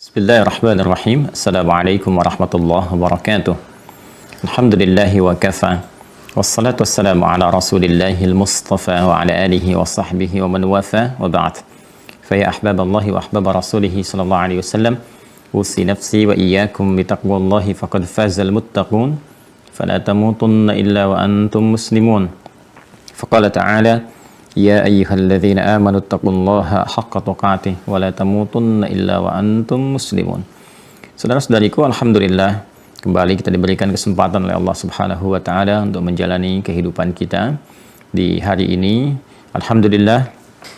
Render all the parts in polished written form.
Bismillahirrahmanirrahim. Assalamualaikum warahmatullahi wabarakatuh. Alhamdulillahi wa kafa. Wassalatu wassalamu ala rasulillahil mustafa wa ala alihi wa sahbihi wa man wafa wa ba'd. Faya ahbaballahi wa ahbaba rasulihi sallallahu alaihi wasallam. Usi nafsi wa iyyakum bitaqwallahi faqad fazal muttaqun. Fala tamutunna illa wa antum muslimun. Faqala ta'ala Ya ayyuhalladzina amanu taqullaha haqqa tuqatih wa la tamutunna illa wa antum muslimun. Saudara-saudariku, alhamdulillah kembali kita diberikan kesempatan oleh Allah Subhanahu wa taala untuk menjalani kehidupan kita di hari ini. Alhamdulillah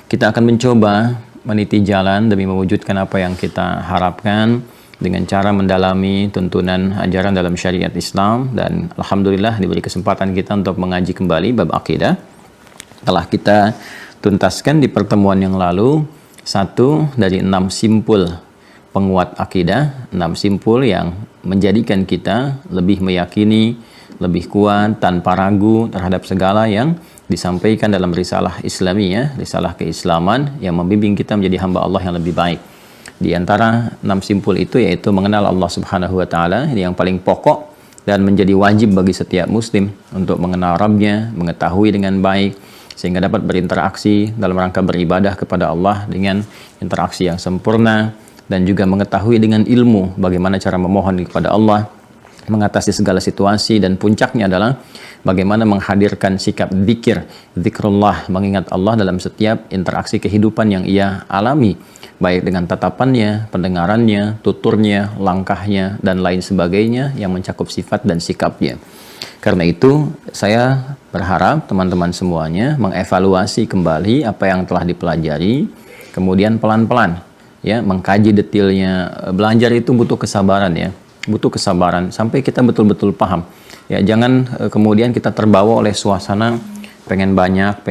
kita akan mencoba meniti jalan demi mewujudkan apa yang kita harapkan dengan cara mendalami tuntunan ajaran dalam syariat Islam, dan alhamdulillah diberi kesempatan kita untuk mengaji kembali bab akidah. Telah kita tuntaskan di pertemuan yang lalu satu dari 6 simpul penguat akidah, 6 simpul yang menjadikan kita lebih meyakini, lebih kuat tanpa ragu terhadap segala yang disampaikan dalam risalah Islamiyah, risalah keislaman yang membimbing kita menjadi hamba Allah yang lebih baik. Di antara 6 simpul itu yaitu mengenal Allah Subhanahu wa taala, ini yang paling pokok dan menjadi wajib bagi setiap muslim untuk mengenal Rabbnya, mengetahui dengan baik sehingga dapat berinteraksi dalam rangka beribadah kepada Allah dengan interaksi yang sempurna, dan juga mengetahui dengan ilmu bagaimana cara memohon kepada Allah, mengatasi segala situasi, dan puncaknya adalah bagaimana menghadirkan sikap zikir, zikrullah, mengingat Allah dalam setiap interaksi kehidupan yang ia alami, baik dengan tatapannya, pendengarannya, tuturnya, langkahnya, dan lain sebagainya yang mencakup sifat dan sikapnya. Karena itu saya berharap teman-teman semuanya mengevaluasi kembali apa yang telah dipelajari, kemudian pelan-pelan ya mengkaji detailnya. Belajar itu butuh kesabaran ya, butuh kesabaran sampai kita betul-betul paham. Ya, jangan kemudian kita terbawa oleh suasana pengen banyak,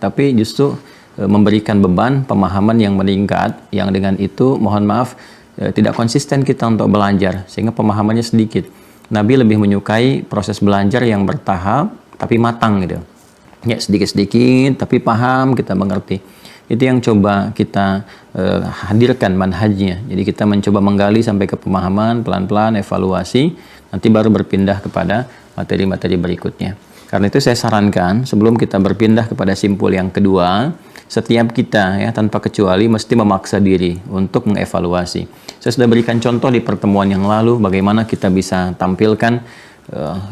tapi justru memberikan beban pemahaman yang meningkat, yang dengan itu mohon maaf tidak konsisten kita untuk belajar sehingga pemahamannya sedikit. Nabi lebih menyukai proses belajar yang bertahap tapi matang gitu. Ya, sedikit-sedikit tapi paham, kita mengerti. Itu yang coba kita hadirkan manhajnya. Jadi kita mencoba menggali sampai ke pemahaman, pelan-pelan evaluasi, nanti baru berpindah kepada materi-materi berikutnya. Karena itu saya sarankan sebelum kita berpindah kepada simpul yang kedua, setiap kita ya tanpa kecuali mesti memaksa diri untuk mengevaluasi. Saya sudah berikan contoh di pertemuan yang lalu bagaimana kita bisa tampilkan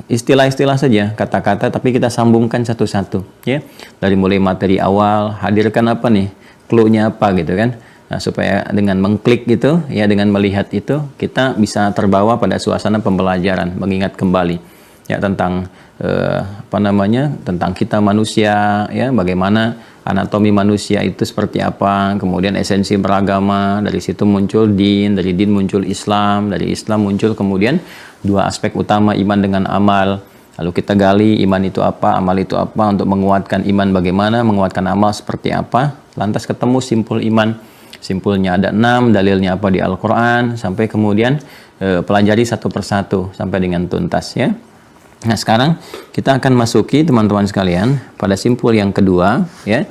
istilah-istilah saja, kata-kata, tapi kita sambungkan satu-satu ya. Dari mulai materi awal, hadirkan apa nih, clue-nya apa gitu kan. Nah, supaya dengan mengklik gitu ya, dengan melihat itu kita bisa terbawa pada suasana pembelajaran, mengingat kembali ya tentang tentang kita manusia ya, bagaimana anatomi manusia itu seperti apa, kemudian esensi beragama, dari situ muncul din, dari din muncul Islam, dari Islam muncul kemudian 2 aspek utama, iman dengan amal. Lalu kita gali iman itu apa, amal itu apa, untuk menguatkan iman bagaimana, menguatkan amal seperti apa. Lantas ketemu simpul iman, simpulnya ada 6, dalilnya apa di Al-Quran, sampai kemudian pelajari satu persatu sampai dengan tuntas ya. Nah, sekarang kita akan masuki teman-teman sekalian pada simpul yang kedua ya.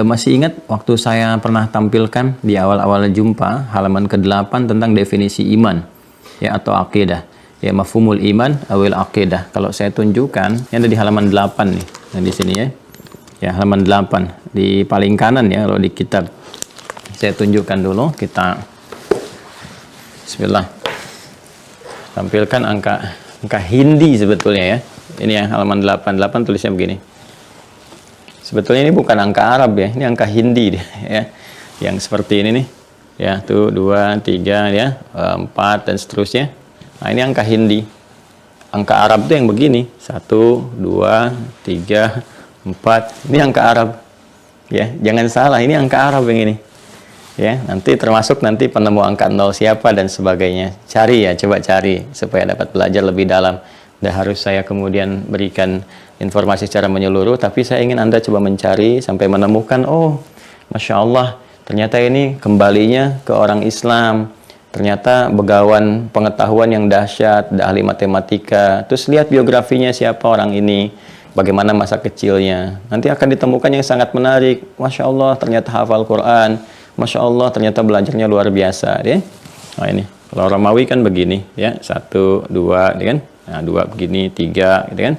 Masih ingat waktu saya pernah tampilkan di awal-awal jumpa halaman ke-8 tentang definisi iman ya, atau akidah ya, mafhumul iman awil akidah. Kalau saya tunjukkan yang ada di halaman 8 nih, yang di sini ya. Ya, halaman 8 di paling kanan ya kalau di kitab. Saya tunjukkan dulu, kita bismillah. Tampilkan angka Hindi sebetulnya ya. Ini yang halaman 8 tulisnya begini. Sebetulnya ini bukan angka Arab ya, ini angka Hindi ya. Yang seperti ini nih. Ya, tuh 2, 3 ya, 4 dan seterusnya. Nah, ini angka Hindi. Angka Arab tuh yang begini. 1, 2, 3, 4. Ini angka Arab. Ya, jangan salah, ini angka Arab yang ini. Ya, nanti termasuk nanti penemu angka 0 siapa dan sebagainya. Cari ya, coba cari supaya dapat belajar lebih dalam. Tidak harus saya kemudian berikan informasi secara menyeluruh, tapi saya ingin Anda coba mencari sampai menemukan, oh, Masya Allah, ternyata ini kembalinya ke orang Islam. Ternyata begawan pengetahuan yang dahsyat, ahli matematika. Terus lihat biografinya siapa orang ini, bagaimana masa kecilnya. Nanti akan ditemukan yang sangat menarik. Masya Allah, ternyata hafal Quran. Masya Allah ternyata belajarnya luar biasa ya. Nah ini kalau Romawi kan begini ya, 1, 2 ya kan, nah 2 begini, 3 gitu kan,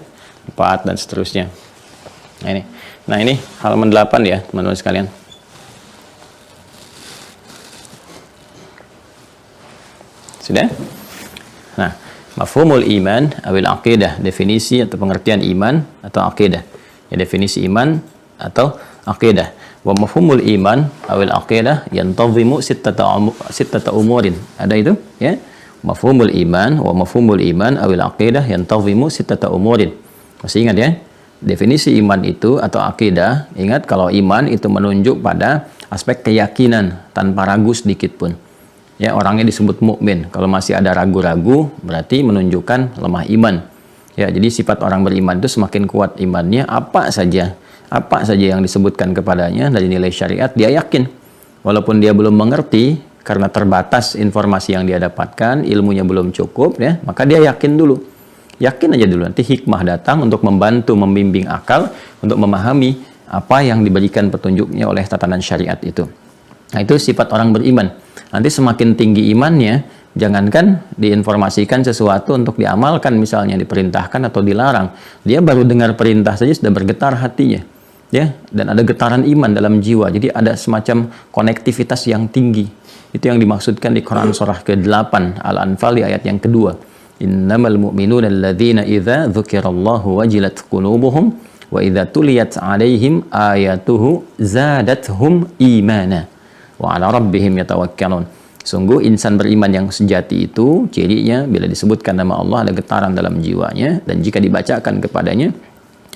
4 dan seterusnya. Nah ini halaman 8 ya teman-teman sekalian. Sudah? Nah, mafhumul iman awil aqidah, definisi atau pengertian iman atau aqidah. Ya, definisi iman atau aqidah. Wa mafhumul iman awil aqidah yantazimu sittata umurin. Ada itu ya. Mafhumul iman wa mafhumul iman awil aqidah yantazimu sittata umurin. Masih ingat ya? Definisi iman itu atau aqidah, ingat kalau iman itu menunjuk pada aspek keyakinan tanpa ragu sedikit pun. Ya, orangnya disebut mukmin. Kalau masih ada ragu-ragu, berarti menunjukkan lemah iman. Ya, jadi sifat orang beriman itu semakin kuat imannya, apa saja yang disebutkan kepadanya dari nilai syariat, dia yakin. Walaupun dia belum mengerti, karena terbatas informasi yang dia dapatkan, ilmunya belum cukup, ya, maka dia yakin dulu. Yakin aja dulu, nanti hikmah datang untuk membantu, membimbing akal, untuk memahami apa yang diberikan petunjuknya oleh tatanan syariat itu. Nah, itu sifat orang beriman. Nanti semakin tinggi imannya, jangankan diinformasikan sesuatu untuk diamalkan, misalnya diperintahkan atau dilarang, dia baru dengar perintah saja sudah bergetar hatinya, ya, dan ada getaran iman dalam jiwa. Jadi ada semacam konektivitas yang tinggi. Itu yang dimaksudkan di Quran surah ke-8 Al-Anfal di ayat yang kedua. Innamal mu'minuna alladzina idza dzukirallahu wajilat qulubuhum wa idza tuliyat 'alaihim ayatuhu zadathum imana wa 'ala rabbihim yatawakkalun. Sungguh insan beriman yang sejati itu cirinya bila disebutkan nama Allah ada getaran dalam jiwanya, dan jika dibacakan kepadanya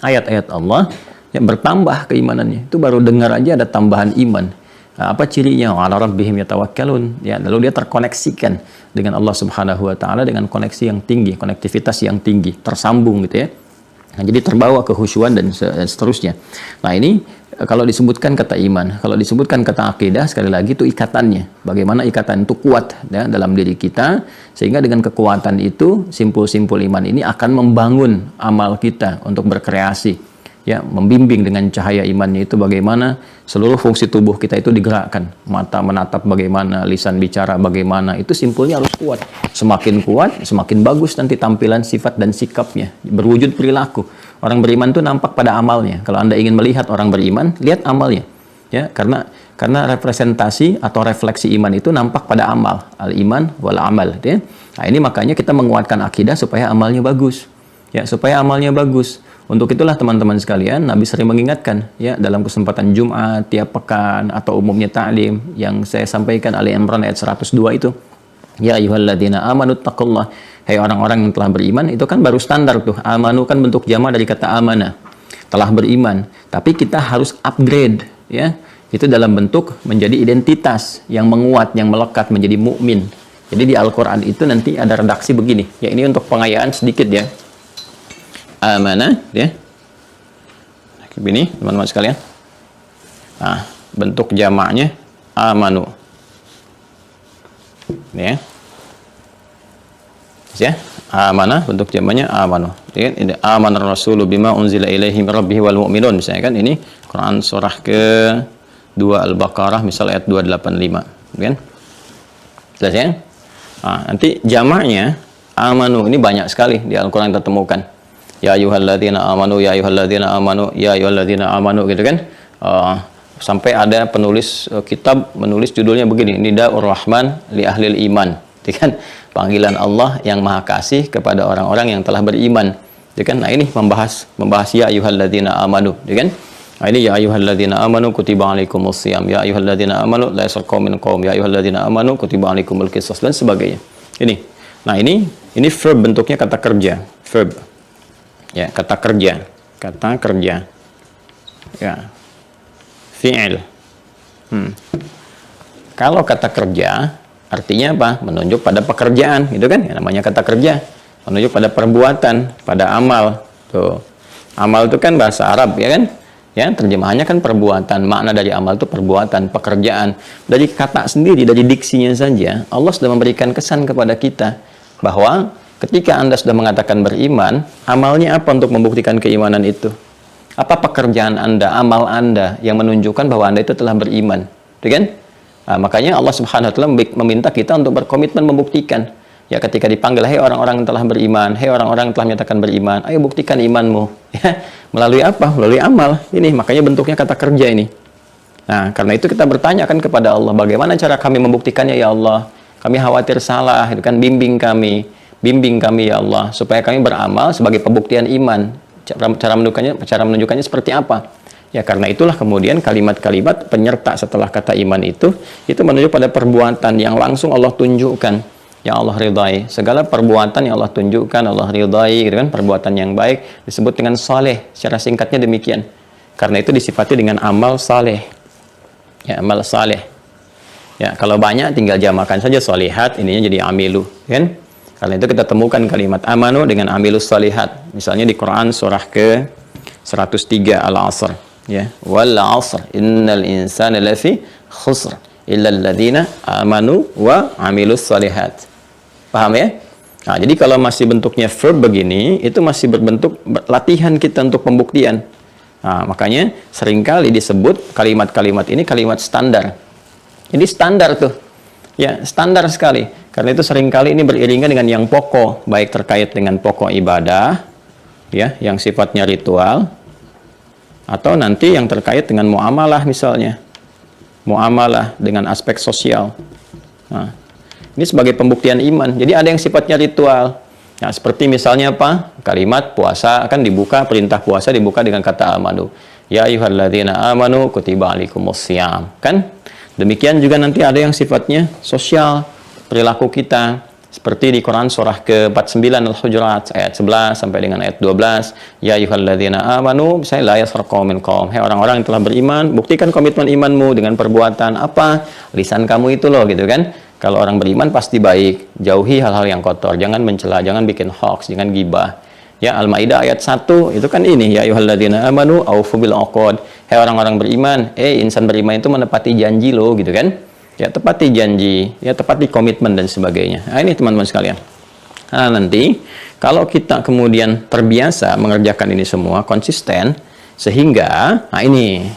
ayat-ayat Allah yang bertambah keimanannya. Itu baru dengar aja ada tambahan iman. Nah, apa cirinya? Wa 'ala rabbihim yatawakkalun. Ya, lalu dia terkoneksikan dengan Allah Subhanahu wa taala dengan koneksi yang tinggi, konektivitas yang tinggi, tersambung gitu ya. Nah, jadi terbawa kehusyuan dan seterusnya. Nah, ini kalau disebutkan kata iman, kalau disebutkan kata akidah, sekali lagi itu ikatannya. Bagaimana ikatan itu kuat ya, dalam diri kita, sehingga dengan kekuatan itu, simpul-simpul iman ini akan membangun amal kita untuk berkreasi. Ya, membimbing dengan cahaya imannya itu bagaimana seluruh fungsi tubuh kita itu digerakkan. Mata menatap bagaimana, lisan bicara bagaimana, itu simpulnya harus kuat. Semakin kuat, semakin bagus nanti tampilan sifat dan sikapnya, berwujud perilaku. Orang beriman itu nampak pada amalnya. Kalau Anda ingin melihat orang beriman, lihat amalnya. Ya, karena representasi atau refleksi iman itu nampak pada amal. Al-iman wal amal, ya. Nah, ini makanya kita menguatkan akidah supaya amalnya bagus. Ya, supaya amalnya bagus. Untuk itulah teman-teman sekalian, Nabi sering mengingatkan ya dalam kesempatan Jumat, tiap pekan atau umumnya ta'lim yang saya sampaikan Ali Imran ayat 102 itu. Ya ayyuhalladzina amanu taqullah. Hai orang-orang yang telah beriman, itu kan baru standar tuh. Amanu kan bentuk jama dari kata amana. Telah beriman, tapi kita harus upgrade ya. Itu dalam bentuk menjadi identitas yang menguat, yang melekat menjadi mukmin. Jadi di Al-Qur'an itu nanti ada redaksi begini. Ya, ini untuk pengayaan sedikit ya. Amanah ya. Begini teman-teman sekalian. Nah, bentuk jamaknya amanu. Ini ya. Amanah bentuk jamaknya amanu. Ini amanar rasulu bima unzila ilaihi min rabbih wal mu'minun, misalnya kan ini Quran surah ke-2 Al-Baqarah misal ayat 285, kan? Jelas ya? Nah, nanti jamaknya amanu ini banyak sekali di Al-Qur'an kita temukan. Ya ayyuhalladzina amanu, ya ayyuhalladzina amanu, ya ayyuhalladzina amanu, gitu kan? Sampai ada penulis kitab menulis judulnya begini, Nidaur Rahman li ahlil iman, gitu kan? Panggilan Allah yang Maha Kasih kepada orang-orang yang telah beriman, gitu kan? Nah, ini membahas ya ayyuhalladzina amanu, gitu kan? Nah, ini ya ayyuhalladzina amanu kutiba alaikumus shiyam, ya ayyuhalladzina amanu la yaskhar qaumin qaum, ya ayyuhalladzina amanu kutiba alaikumul qisas, dan sebagainya. Ini. Nah, ini verb, bentuknya kata kerja, verb. Ya, kata kerja, ya, fi'il. Kalau kata kerja artinya apa? Menunjuk pada pekerjaan, gitu kan? Ya, namanya kata kerja, menunjuk pada perbuatan, pada amal. Tuh, amal itu kan bahasa Arab, ya kan? Ya, terjemahannya kan perbuatan. Makna dari amal itu perbuatan, pekerjaan. Dari kata sendiri, dari diksinya saja, Allah sudah memberikan kesan kepada kita bahwa ketika Anda sudah mengatakan beriman, amalnya apa untuk membuktikan keimanan itu? Apa pekerjaan Anda, amal Anda yang menunjukkan bahwa Anda itu telah beriman? Gitu kan? Makanya Allah Subhanahu wa taala meminta kita untuk berkomitmen membuktikan. Ya, ketika dipanggil, "Hei orang-orang yang telah beriman, hei orang-orang yang telah menyatakan beriman, ayo buktikan imanmu." Ya, melalui apa? Melalui amal. Ini makanya bentuknya kata kerja ini. Nah, karena itu kita bertanya kan kepada Allah, bagaimana cara kami membuktikannya ya Allah? Kami khawatir salah, itu kan, bimbing kami ya Allah, supaya kami beramal sebagai pembuktian iman. Cara menunjukkannya seperti apa? Ya, karena itulah kemudian kalimat-kalimat penyerta setelah kata iman itu menunjuk pada perbuatan yang langsung Allah tunjukkan, yang Allah ridai. Segala perbuatan yang Allah tunjukkan, Allah ridai, gitu kan, perbuatan yang baik disebut dengan saleh. Secara singkatnya demikian. Karena itu disifati dengan amal saleh. Ya, amal saleh. Ya, kalau banyak tinggal jamakan saja solihat, ininya jadi amilu, kan? Karena itu kita temukan kalimat amanu dengan amilus solihat. Misalnya di Quran surah ke 103 Al-Asr, ya. Wal 'asr innal insana lafi khusr illa alladziina amanu wa amilus solihat. Paham ya? Nah, jadi kalau masih bentuknya verb begini, itu masih berbentuk latihan kita untuk pembuktian. Nah, makanya seringkali disebut kalimat-kalimat ini kalimat standar. Jadi standar tuh. Ya, standar sekali. Karena itu seringkali ini beriringan dengan yang pokok, baik terkait dengan pokok ibadah, ya, yang sifatnya ritual, atau nanti yang terkait dengan muamalah misalnya. Muamalah dengan aspek sosial. Nah, ini sebagai pembuktian iman. Jadi ada yang sifatnya ritual. Nah, seperti misalnya apa? Kalimat puasa kan dibuka, perintah puasa dibuka dengan kata amanu. Ya ayyuhalladzina amanu kutiba alaikumussyam. Kan? Demikian juga nanti ada yang sifatnya sosial, perilaku kita. Seperti di Quran surah ke-49 Al-Hujurat ayat 11 sampai dengan ayat 12. Ya ayyuhalladzina amanu, saya la yaskhar qaumin qaum. Hai orang-orang yang telah beriman, buktikan komitmen imanmu dengan perbuatan apa? Lisan kamu itu loh, gitu kan? Kalau orang beriman pasti baik, jauhi hal-hal yang kotor, jangan mencela, jangan bikin hoax, jangan gibah. Ya, Al-Maidah ayat 1 itu kan ini, ya ayyuhalladzina amanu aufu bil uqud. Hai orang-orang beriman, insan beriman itu menepati janji loh, gitu kan? Ya, tepati janji, ya tepati komitmen dan sebagainya. Nah, ini teman-teman sekalian. Nah, nanti kalau kita kemudian terbiasa mengerjakan ini semua konsisten, sehingga nah ini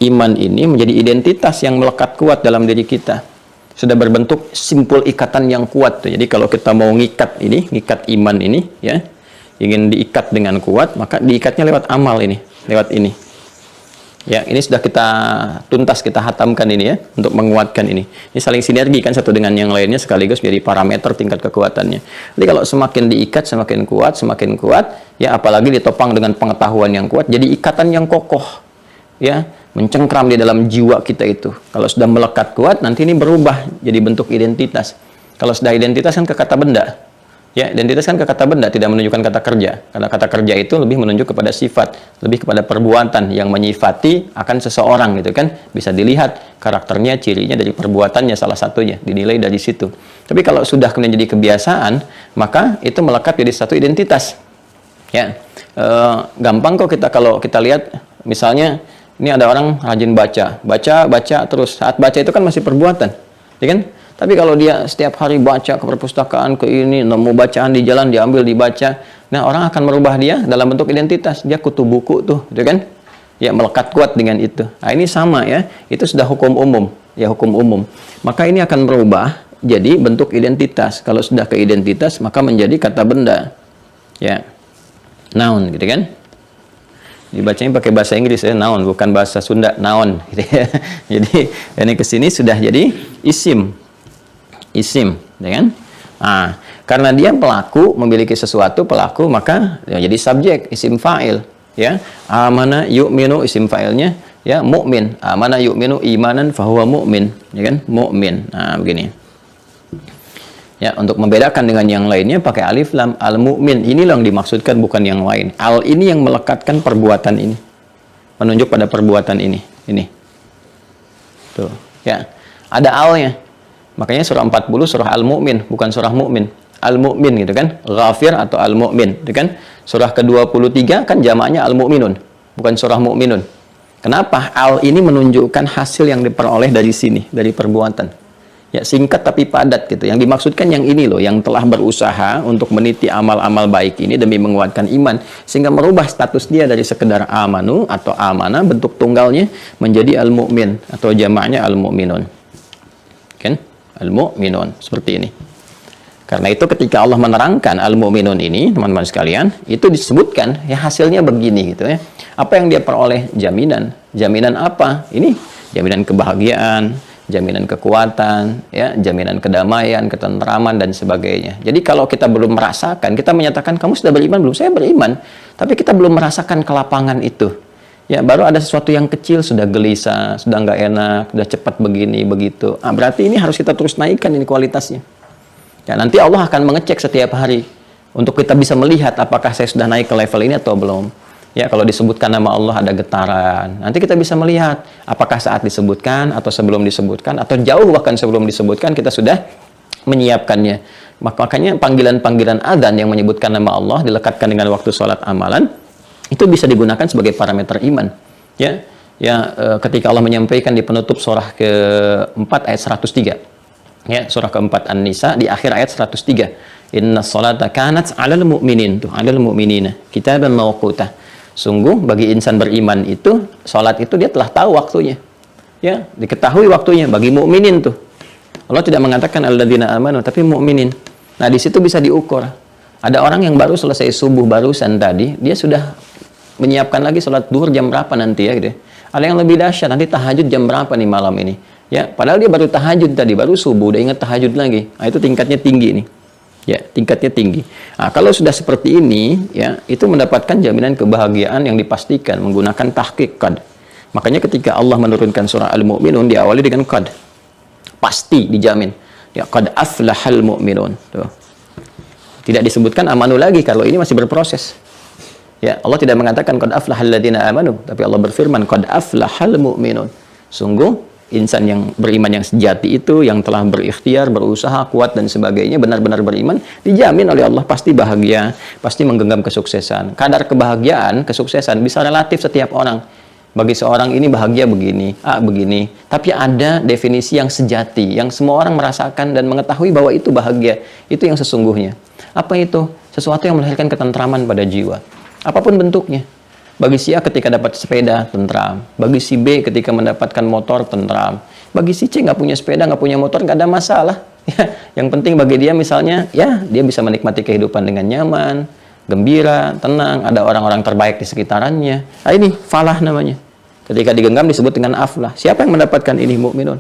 iman ini menjadi identitas yang melekat kuat dalam diri kita. Sudah berbentuk simpul ikatan yang kuat tuh. Jadi kalau kita mau ngikat ini, ngikat iman ini, ya, ingin diikat dengan kuat, maka diikatnya lewat amal ini, lewat ini. Ya, ini sudah kita tuntas, kita hatamkan ini ya, untuk menguatkan ini. Ini saling sinergi kan satu dengan yang lainnya, sekaligus menjadi parameter tingkat kekuatannya. Jadi kalau semakin diikat, semakin kuat, ya apalagi ditopang dengan pengetahuan yang kuat, jadi ikatan yang kokoh, ya, mencengkram di dalam jiwa kita itu. Kalau sudah melekat kuat, nanti ini berubah jadi bentuk identitas. Kalau sudah identitas kan ke kata benda. Ya, identitas kan ke kata benda, tidak menunjukkan kata kerja. Karena kata kerja itu lebih menunjuk kepada sifat, lebih kepada perbuatan yang menyifati akan seseorang, gitu kan. Bisa dilihat karakternya, cirinya dari perbuatannya salah satunya, dinilai dari situ. Tapi kalau sudah kemudian jadi kebiasaan, maka itu melekat jadi satu identitas. Ya, gampang kok kalau kita lihat, misalnya ini ada orang rajin baca terus. Saat baca itu kan masih perbuatan, ya kan? Tapi kalau dia setiap hari baca ke perpustakaan, ke ini, nemu bacaan di jalan, diambil, dibaca, nah orang akan merubah dia dalam bentuk identitas. Dia kutu buku tuh, gitu kan? Ya, melekat kuat dengan itu. Nah, ini sama ya, itu sudah hukum umum, ya hukum umum. Maka ini akan berubah jadi bentuk identitas. Kalau sudah ke identitas, maka menjadi kata benda. Ya, noun, gitu kan? Dibacanya pakai bahasa Inggris ya, noun, bukan bahasa Sunda, noun, gitu ya. Jadi ini kesini sudah jadi isim, ya kan? Nah, karena dia pelaku, memiliki sesuatu pelaku, maka ya jadi subjek, isim fa'il, ya. Amana yu'minu, isim fa'ilnya ya mukmin. Amana yu'minu imanan fahuwa mu'min, ya kan? Mukmin. Nah, begini. Ya, untuk membedakan dengan yang lainnya pakai alif lam, al-mu'min. Inilah yang dimaksudkan, bukan yang lain. Al ini yang melekatkan perbuatan ini. Menunjuk pada perbuatan ini. Ini. Tuh, ya. Ada alnya. Makanya surah 40 surah Al-Mu'min, bukan surah Mu'min. Al-Mu'min gitu kan, Ghafir atau Al-Mu'min, gitu kan. Surah ke-23 kan jamaknya Al-Mu'minun, bukan surah Mu'minun. Kenapa? Al ini menunjukkan hasil yang diperoleh dari sini, dari perbuatan. Ya, singkat tapi padat gitu. Yang dimaksudkan yang ini loh, yang telah berusaha untuk meniti amal-amal baik ini demi menguatkan iman, sehingga merubah status dia dari sekedar amanu atau amanah bentuk tunggalnya menjadi Al-Mu'min atau jamaknya Al-Mu'minun. Kan? Al-mu'minun seperti ini. Karena itu ketika Allah menerangkan al-mu'minun ini, teman-teman sekalian, itu disebutkan ya hasilnya begini gitu ya. Apa yang dia peroleh? Jaminan. Jaminan apa? Ini jaminan kebahagiaan, jaminan kekuatan, ya, jaminan kedamaian, ketentraman dan sebagainya. Jadi kalau kita belum merasakan, kita menyatakan kamu sudah beriman belum? Saya beriman, tapi kita belum merasakan kelapangan itu. Ya, baru ada sesuatu yang kecil sudah gelisah, sudah nggak enak, sudah cepat begini begitu. Berarti ini harus kita terus naikkan ini kualitasnya. Ya, nanti Allah akan mengecek setiap hari untuk kita bisa melihat apakah saya sudah naik ke level ini atau belum. Ya, kalau disebutkan nama Allah ada getaran. Nanti kita bisa melihat apakah saat disebutkan atau sebelum disebutkan atau jauh bahkan sebelum disebutkan kita sudah menyiapkannya. Makanya panggilan-panggilan adzan yang menyebutkan nama Allah dilekatkan dengan waktu sholat amalan itu bisa digunakan sebagai parameter iman. Ya, ketika Allah menyampaikan di penutup surah ke-4 ayat 103. Ya, surah keempat An-Nisa di akhir ayat 103. Inna sholata kanat 'alal mu'minin, tuh 'alal mu'minina kitaban mawquta. Sungguh bagi insan beriman itu salat itu dia telah tahu waktunya. Ya, diketahui waktunya bagi mukminin tuh. Allah tidak mengatakan alladzina amanu tapi mukminin. Nah, di situ bisa diukur. Ada orang yang baru selesai subuh barusan tadi, dia sudah menyiapkan lagi salat duhur jam berapa nanti ya gitu. Ada yang lebih dahsyat, nanti tahajud jam berapa nih malam ini. Ya, padahal dia baru tahajud tadi, baru subuh, udah ingat tahajud lagi. Nah, itu tingkatnya tinggi nih. Ya, tingkatnya tinggi. Nah, kalau sudah seperti ini, ya, itu mendapatkan jaminan kebahagiaan yang dipastikan menggunakan tahqiq qad. Makanya ketika Allah menurunkan surah Al-Mu'minun diawali dengan qad. Pasti dijamin. Ya, qad aflahal mu'minun. Tuh. Tidak disebutkan amanu lagi kalau ini masih berproses. Ya, Allah tidak mengatakan qad aflahal ladzina amanu, tapi Allah berfirman qad aflahal mu'minun. Sungguh insan yang beriman yang sejati itu, yang telah berikhtiar, berusaha, kuat dan sebagainya, benar-benar beriman, dijamin oleh Allah pasti bahagia, pasti menggenggam kesuksesan. Kadar kebahagiaan, kesuksesan bisa relatif setiap orang. Bagi seorang ini bahagia begini, begini. Tapi ada definisi yang sejati, yang semua orang merasakan dan mengetahui bahwa itu bahagia. Itu yang sesungguhnya. Apa itu? Sesuatu yang melahirkan ketentraman pada jiwa. Apapun bentuknya. Bagi si A ketika dapat sepeda, tentram. Bagi si B ketika mendapatkan motor, tentram. Bagi si C nggak punya sepeda, nggak punya motor, nggak ada masalah. Ya, yang penting bagi dia misalnya, ya dia bisa menikmati kehidupan dengan nyaman, gembira, tenang, ada orang-orang terbaik di sekitarannya. Nah, ini falah namanya. Ketika digenggam disebut dengan aflah. Siapa yang mendapatkan ini? Mukminun.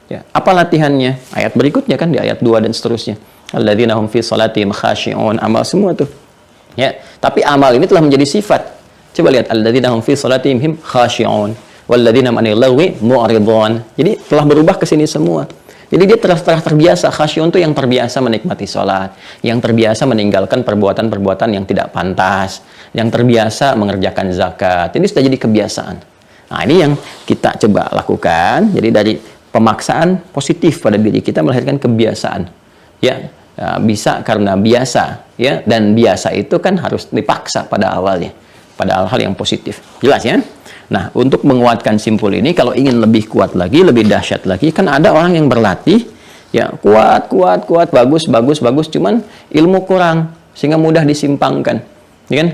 Ya, apa latihannya? Ayat berikutnya kan di ayat 2 dan seterusnya. Alladzina hum fi shalatihim khashi'un. Amal semua tuh. Ya, tapi amal ini telah menjadi sifat. Coba lihat alladzina hum fi shalatihim khashi'un walladzina 'anil lagwi mu'ridun. Jadi telah berubah ke sini semua. Jadi dia telah terbiasa. Khashi'un itu yang terbiasa menikmati salat, yang terbiasa meninggalkan perbuatan-perbuatan yang tidak pantas, yang terbiasa mengerjakan zakat. Ini sudah jadi kebiasaan. Nah, ini yang kita coba lakukan. Jadi dari pemaksaan positif pada diri kita melahirkan kebiasaan. Ya, bisa karena biasa, ya, dan biasa itu kan harus dipaksa pada awalnya. Pada hal-hal yang positif. Jelas ya? Nah, untuk menguatkan simpul ini, kalau ingin lebih kuat lagi, lebih dahsyat lagi, kan ada orang yang berlatih, ya, kuat, bagus, cuman ilmu kurang, sehingga mudah disimpangkan. Ya kan?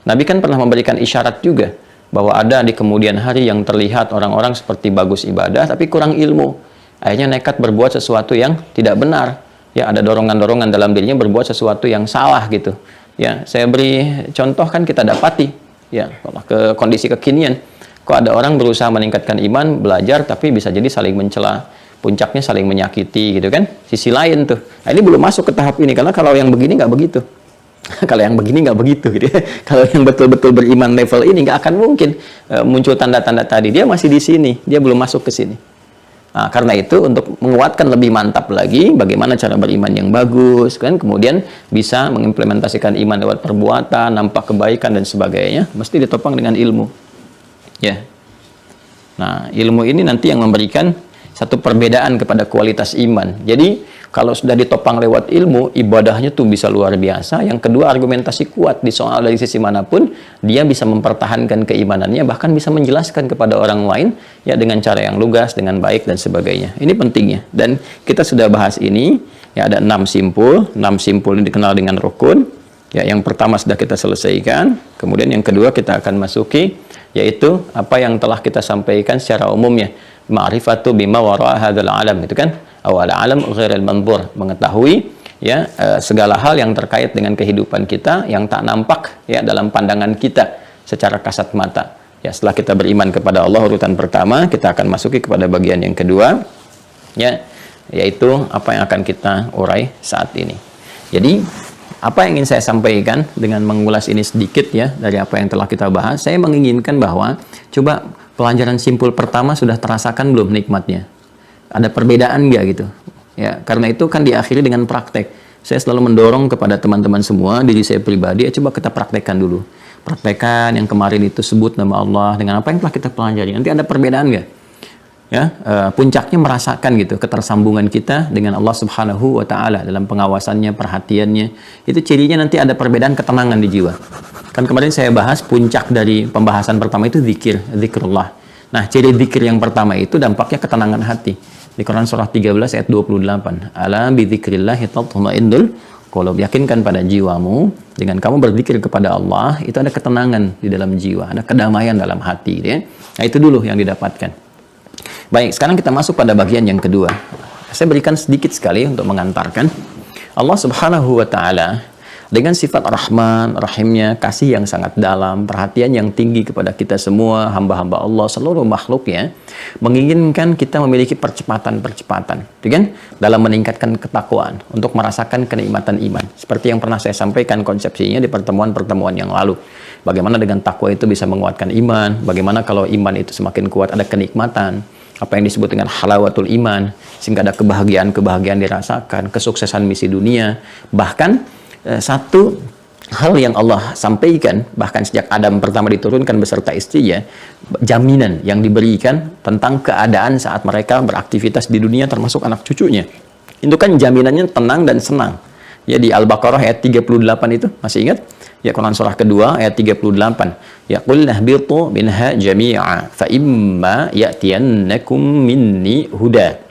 Nabi kan pernah memberikan isyarat juga, bahwa ada di kemudian hari yang terlihat orang-orang seperti bagus ibadah, tapi kurang ilmu. Akhirnya nekat berbuat sesuatu yang tidak benar. Ya, ada dorongan-dorongan dalam dirinya berbuat sesuatu yang salah gitu. Ya, saya beri contoh kan kita dapati. Ya, kalau ke kondisi kekinian, kok ada orang berusaha meningkatkan iman, belajar, tapi bisa jadi saling mencela, puncaknya saling menyakiti, gitu kan? Sisi lain tuh. Nah, ini belum masuk ke tahap ini, karena kalau yang begini nggak begitu. Kalau yang begini nggak begitu, gitu ya. Kalau yang betul-betul beriman level ini nggak akan mungkin muncul tanda-tanda tadi. Dia masih di sini, dia belum masuk ke sini. Nah, karena itu untuk menguatkan lebih mantap lagi bagaimana cara beriman yang bagus kan, kemudian bisa mengimplementasikan iman lewat perbuatan, nampak kebaikan dan sebagainya, mesti ditopang dengan ilmu. Ya. Nah, ilmu ini nanti yang memberikan satu perbedaan kepada kualitas iman. Jadi kalau sudah ditopang lewat ilmu, ibadahnya tuh bisa luar biasa. Yang kedua, argumentasi kuat di soal dari sisi manapun, dia bisa mempertahankan keimanannya, bahkan bisa menjelaskan kepada orang lain ya dengan cara yang lugas, dengan baik dan sebagainya. Ini pentingnya. Dan kita sudah bahas ini, ya ada 6 simpul. 6 simpul ini dikenal dengan rukun. Ya, yang pertama sudah kita selesaikan. Kemudian yang kedua kita akan masuki, yaitu apa yang telah kita sampaikan secara umumnya. Ma'rifatu bima wara'a hadzal alam, itu kan? awal alam ghairil manzur, mengetahui ya segala hal yang terkait dengan kehidupan kita yang tak nampak ya dalam pandangan kita secara kasat mata. Ya, setelah kita beriman kepada Allah urutan pertama, kita akan masuki kepada bagian yang kedua, ya, yaitu apa yang akan kita urai saat ini. Jadi, apa yang ingin saya sampaikan dengan mengulas ini sedikit ya dari apa yang telah kita bahas, saya menginginkan bahwa coba pelajaran simpul pertama sudah terasakan belum nikmatnya? Ada perbedaan nggak gitu? Ya, karena itu kan diakhiri dengan praktek. Saya selalu mendorong kepada teman-teman semua, diri saya pribadi, ya coba kita praktekkan dulu. Praktekkan yang kemarin itu, sebut nama Allah dengan apa yang telah kita pelajari. Nanti ada perbedaan nggak? Ya, puncaknya merasakan gitu ketersambungan kita dengan Allah Subhanahu wa Ta'ala dalam pengawasannya, perhatiannya. Itu cirinya nanti ada perbedaan ketenangan di jiwa. Kan kemarin saya bahas puncak dari pembahasan pertama itu zikir, zikrullah. Nah, ciri zikir yang pertama itu dampaknya ketenangan hati. Di Quran surah 13 ayat 28. Ala bi dzikrillahi tatma'innul qulub. Yakinkan pada jiwamu dengan kamu berzikir kepada Allah, itu ada ketenangan di dalam jiwa, ada kedamaian dalam hati ya. Nah, itu dulu yang didapatkan. Baik, sekarang kita masuk pada bagian yang kedua. Saya berikan sedikit sekali untuk mengantarkan. Allah Subhanahu wa Ta'ala dengan sifat Rahman, Rahimnya, kasih yang sangat dalam, perhatian yang tinggi kepada kita semua, hamba-hamba Allah, seluruh makhluknya, menginginkan kita memiliki percepatan-percepatan, kan? Dalam meningkatkan ketakwaan, untuk merasakan kenikmatan iman. Seperti yang pernah saya sampaikan konsepsinya di pertemuan-pertemuan yang lalu. Bagaimana dengan takwa itu bisa menguatkan iman, bagaimana kalau iman itu semakin kuat ada kenikmatan, apa yang disebut dengan halawatul iman, sehingga ada kebahagiaan-kebahagiaan dirasakan, kesuksesan misi dunia, bahkan satu hal yang Allah sampaikan bahkan sejak Adam pertama diturunkan beserta istrinya, jaminan yang diberikan tentang keadaan saat mereka beraktivitas di dunia termasuk anak cucunya. Itu kan jaminannya tenang dan senang. Ya, di Al-Baqarah ayat 38 itu, masih ingat? Ya, Quran surah kedua ayat 38. Ya, qul nahbitu minha jami'a fa imma ya'tiyannakum minni huda.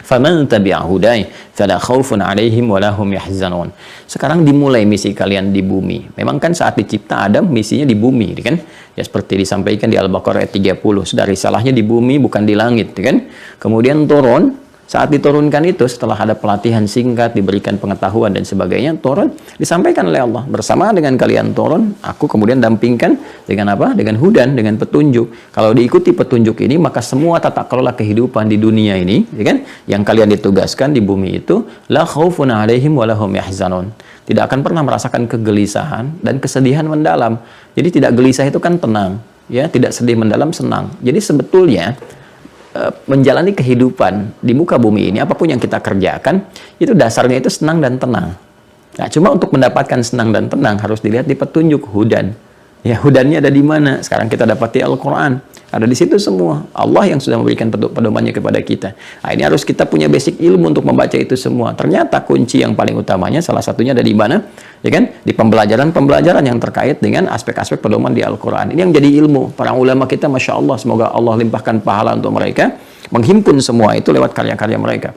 Faman tabi'a hudai fala khaufun 'alaihim wa lahum yahzanun. Sekarang dimulai misi kalian di bumi. Memang kan saat dicipta Adam misinya di bumi, kan? Ya, seperti disampaikan di Al-Baqarah ayat 30. Sudah risalahnya di bumi bukan di langit, kan? Kemudian turun. Saat diturunkan itu, setelah ada pelatihan singkat, diberikan pengetahuan dan sebagainya, turun, disampaikan oleh Allah, bersama dengan kalian turun, aku kemudian dampingkan dengan apa? Dengan hudan, dengan petunjuk. Kalau diikuti petunjuk ini, maka semua tata kelola kehidupan di dunia ini, ya kan? Yang kalian ditugaskan di bumi itu, la khaufun 'alaihim wa lahum yahzanun. Tidak akan pernah merasakan kegelisahan dan kesedihan mendalam. Jadi tidak gelisah itu kan tenang, ya, tidak sedih mendalam, senang. Jadi sebetulnya menjalani kehidupan di muka bumi ini, apapun yang kita kerjakan, itu dasarnya itu senang dan tenang. Nah, cuma untuk mendapatkan senang dan tenang harus dilihat di petunjuk hudan. Ya, hudannya ada di mana? Sekarang kita dapati Al-Quran. Ada di situ semua. Allah yang sudah memberikan pedomannya kepada kita. Nah, ini harus kita punya basic ilmu untuk membaca itu semua. Ternyata kunci yang paling utamanya, salah satunya ada di mana? Ya kan? Di pembelajaran-pembelajaran yang terkait dengan aspek-aspek pedoman di Al-Quran. Ini yang jadi ilmu. Para ulama kita, Masya Allah, semoga Allah limpahkan pahala untuk mereka, menghimpun semua itu lewat karya-karya mereka.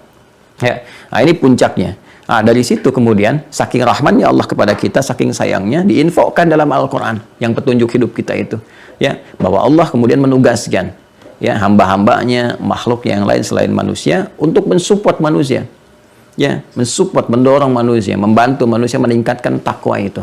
Ya. Nah, ini puncaknya. Nah, dari situ kemudian, saking rahmannya Allah kepada kita, saking sayangnya, diinfokan dalam Al-Quran, yang petunjuk hidup kita itu. Ya, bahwa Allah kemudian menugaskan ya hamba-hambanya, makhluk yang lain selain manusia untuk mensupport manusia. Ya, mensupport, mendorong manusia, membantu manusia meningkatkan takwa itu.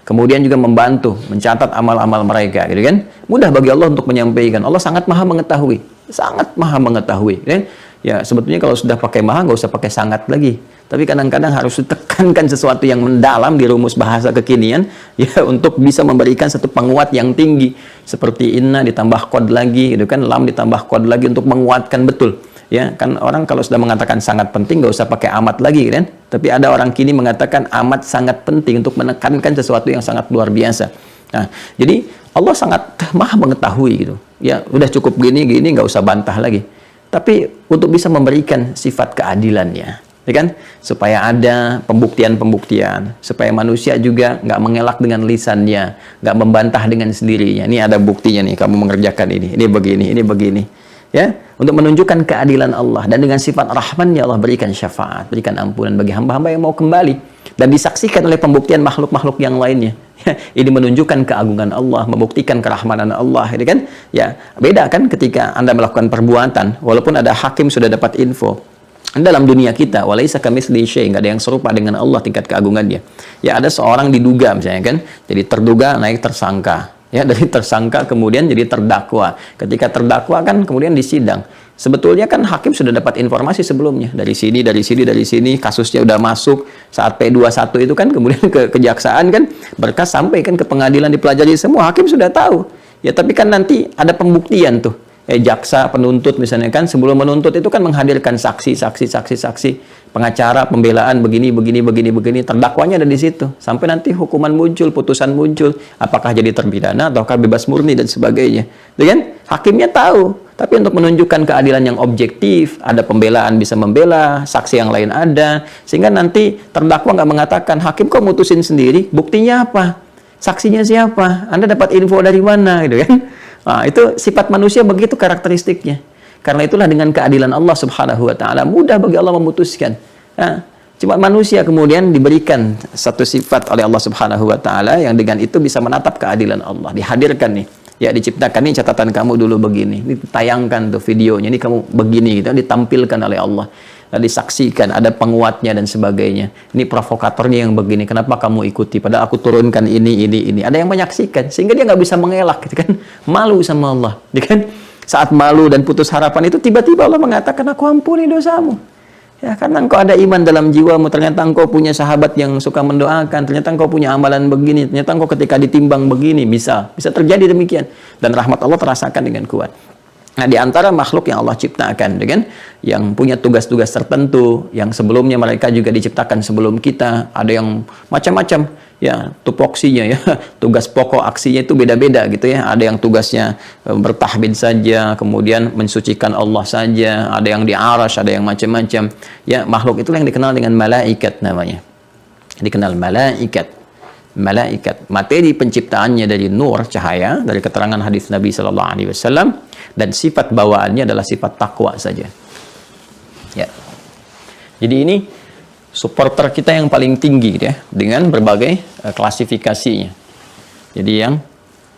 Kemudian juga membantu, mencatat amal-amal mereka, gitu kan? Mudah bagi Allah untuk menyampaikan. Allah sangat maha mengetahui, sangat maha mengetahui. Kan? Ya, sebetulnya kalau sudah pakai maha, nggak usah pakai sangat lagi. Tapi kadang-kadang harus ditekankan sesuatu yang mendalam di rumus bahasa kekinian, ya, untuk bisa memberikan satu penguat yang tinggi. Seperti inna ditambah kod lagi, gitu kan? Lam ditambah kod lagi untuk menguatkan betul. Ya, kan orang kalau sudah mengatakan sangat penting, nggak usah pakai amat lagi, kan? Tapi ada orang kini mengatakan amat sangat penting untuk menekankan sesuatu yang sangat luar biasa. Nah, jadi Allah sangat maha mengetahui gitu. Ya, udah cukup gini, nggak usah bantah lagi. Tapi untuk bisa memberikan sifat keadilannya, ya kan? Supaya ada pembuktian-pembuktian, supaya manusia juga nggak mengelak dengan lisannya, nggak membantah dengan sendirinya. Ini ada buktinya nih, kamu mengerjakan ini begini, ini begini. Ya, untuk menunjukkan keadilan Allah, dan dengan sifat rahmannya Allah berikan syafaat, berikan ampunan bagi hamba-hamba yang mau kembali, dan disaksikan oleh pembuktian makhluk-makhluk yang lainnya. Ya, ini menunjukkan keagungan Allah, membuktikan kerahmanan Allah, ini kan? Ya, beda kan ketika Anda melakukan perbuatan, walaupun ada hakim sudah dapat info, dalam dunia kita, walaisa kamitslihi syai', nggak ada yang serupa dengan Allah tingkat keagungannya. Ya, ada seorang diduga misalnya kan, jadi terduga naik tersangka. Ya, dari tersangka kemudian jadi terdakwa. Ketika terdakwa kan kemudian disidang. Sebetulnya kan hakim sudah dapat informasi sebelumnya dari sini, kasusnya udah masuk saat P21 itu kan, kemudian ke kejaksaan kan, berkas sampai kan ke pengadilan, dipelajari semua, hakim sudah tahu. Ya, tapi kan nanti ada pembuktian tuh. Jaksa, penuntut misalnya kan, sebelum menuntut itu kan menghadirkan saksi, pengacara, pembelaan begini, terdakwanya ada di situ. Sampai nanti hukuman muncul, putusan muncul, apakah jadi terpidana ataukah bebas murni dan sebagainya. Kan? Hakimnya tahu. Tapi untuk menunjukkan keadilan yang objektif, ada pembelaan bisa membela, saksi yang lain ada, sehingga nanti terdakwa nggak mengatakan, hakim kok mutusin sendiri, buktinya apa? Saksinya siapa? Anda dapat info dari mana? Gitu kan? Nah, itu sifat manusia begitu karakteristiknya. Karena itulah dengan keadilan Allah Subhanahu wa taala mudah bagi Allah memutuskan. Nah, cuma manusia kemudian diberikan satu sifat oleh Allah Subhanahu wa taala yang dengan itu bisa menatap keadilan Allah. Dihadirkan nih. Ya, diciptakan nih catatan kamu dulu begini. Ini tayangkan tuh videonya, ini kamu begini gitu, ditampilkan oleh Allah. Disaksikan, ada penguatnya dan sebagainya. Ini provokatornya yang begini, kenapa kamu ikuti? Padahal aku turunkan ini. Ada yang menyaksikan, sehingga dia nggak bisa mengelak, gitu kan? Malu sama Allah, gitu kan? Saat malu dan putus harapan itu, tiba-tiba Allah mengatakan, aku ampuni dosamu. Ya, karena engkau ada iman dalam jiwamu, ternyata engkau punya sahabat yang suka mendoakan, ternyata engkau punya amalan begini, ternyata engkau ketika ditimbang begini, bisa terjadi demikian. Dan rahmat Allah terasakan dengan kuat. Nah, di antara makhluk yang Allah ciptakan, dengan yang punya tugas-tugas tertentu, yang sebelumnya mereka juga diciptakan sebelum kita, ada yang macam-macam, ya, tupoksinya, ya, tugas pokok aksinya itu beda-beda gitu ya. Ada yang tugasnya bertahmid saja, kemudian mensucikan Allah saja, ada yang di arash, ada yang macam-macam. Ya, makhluk itu yang dikenal dengan malaikat namanya. Dikenal malaikat. Materi penciptaannya dari nur, cahaya, dari keterangan hadis Nabi Sallallahu Alaihi Wasallam, dan sifat bawaannya adalah sifat takwa saja. Ya. Jadi ini supporter kita yang paling tinggi ya, dengan berbagai klasifikasinya. Jadi yang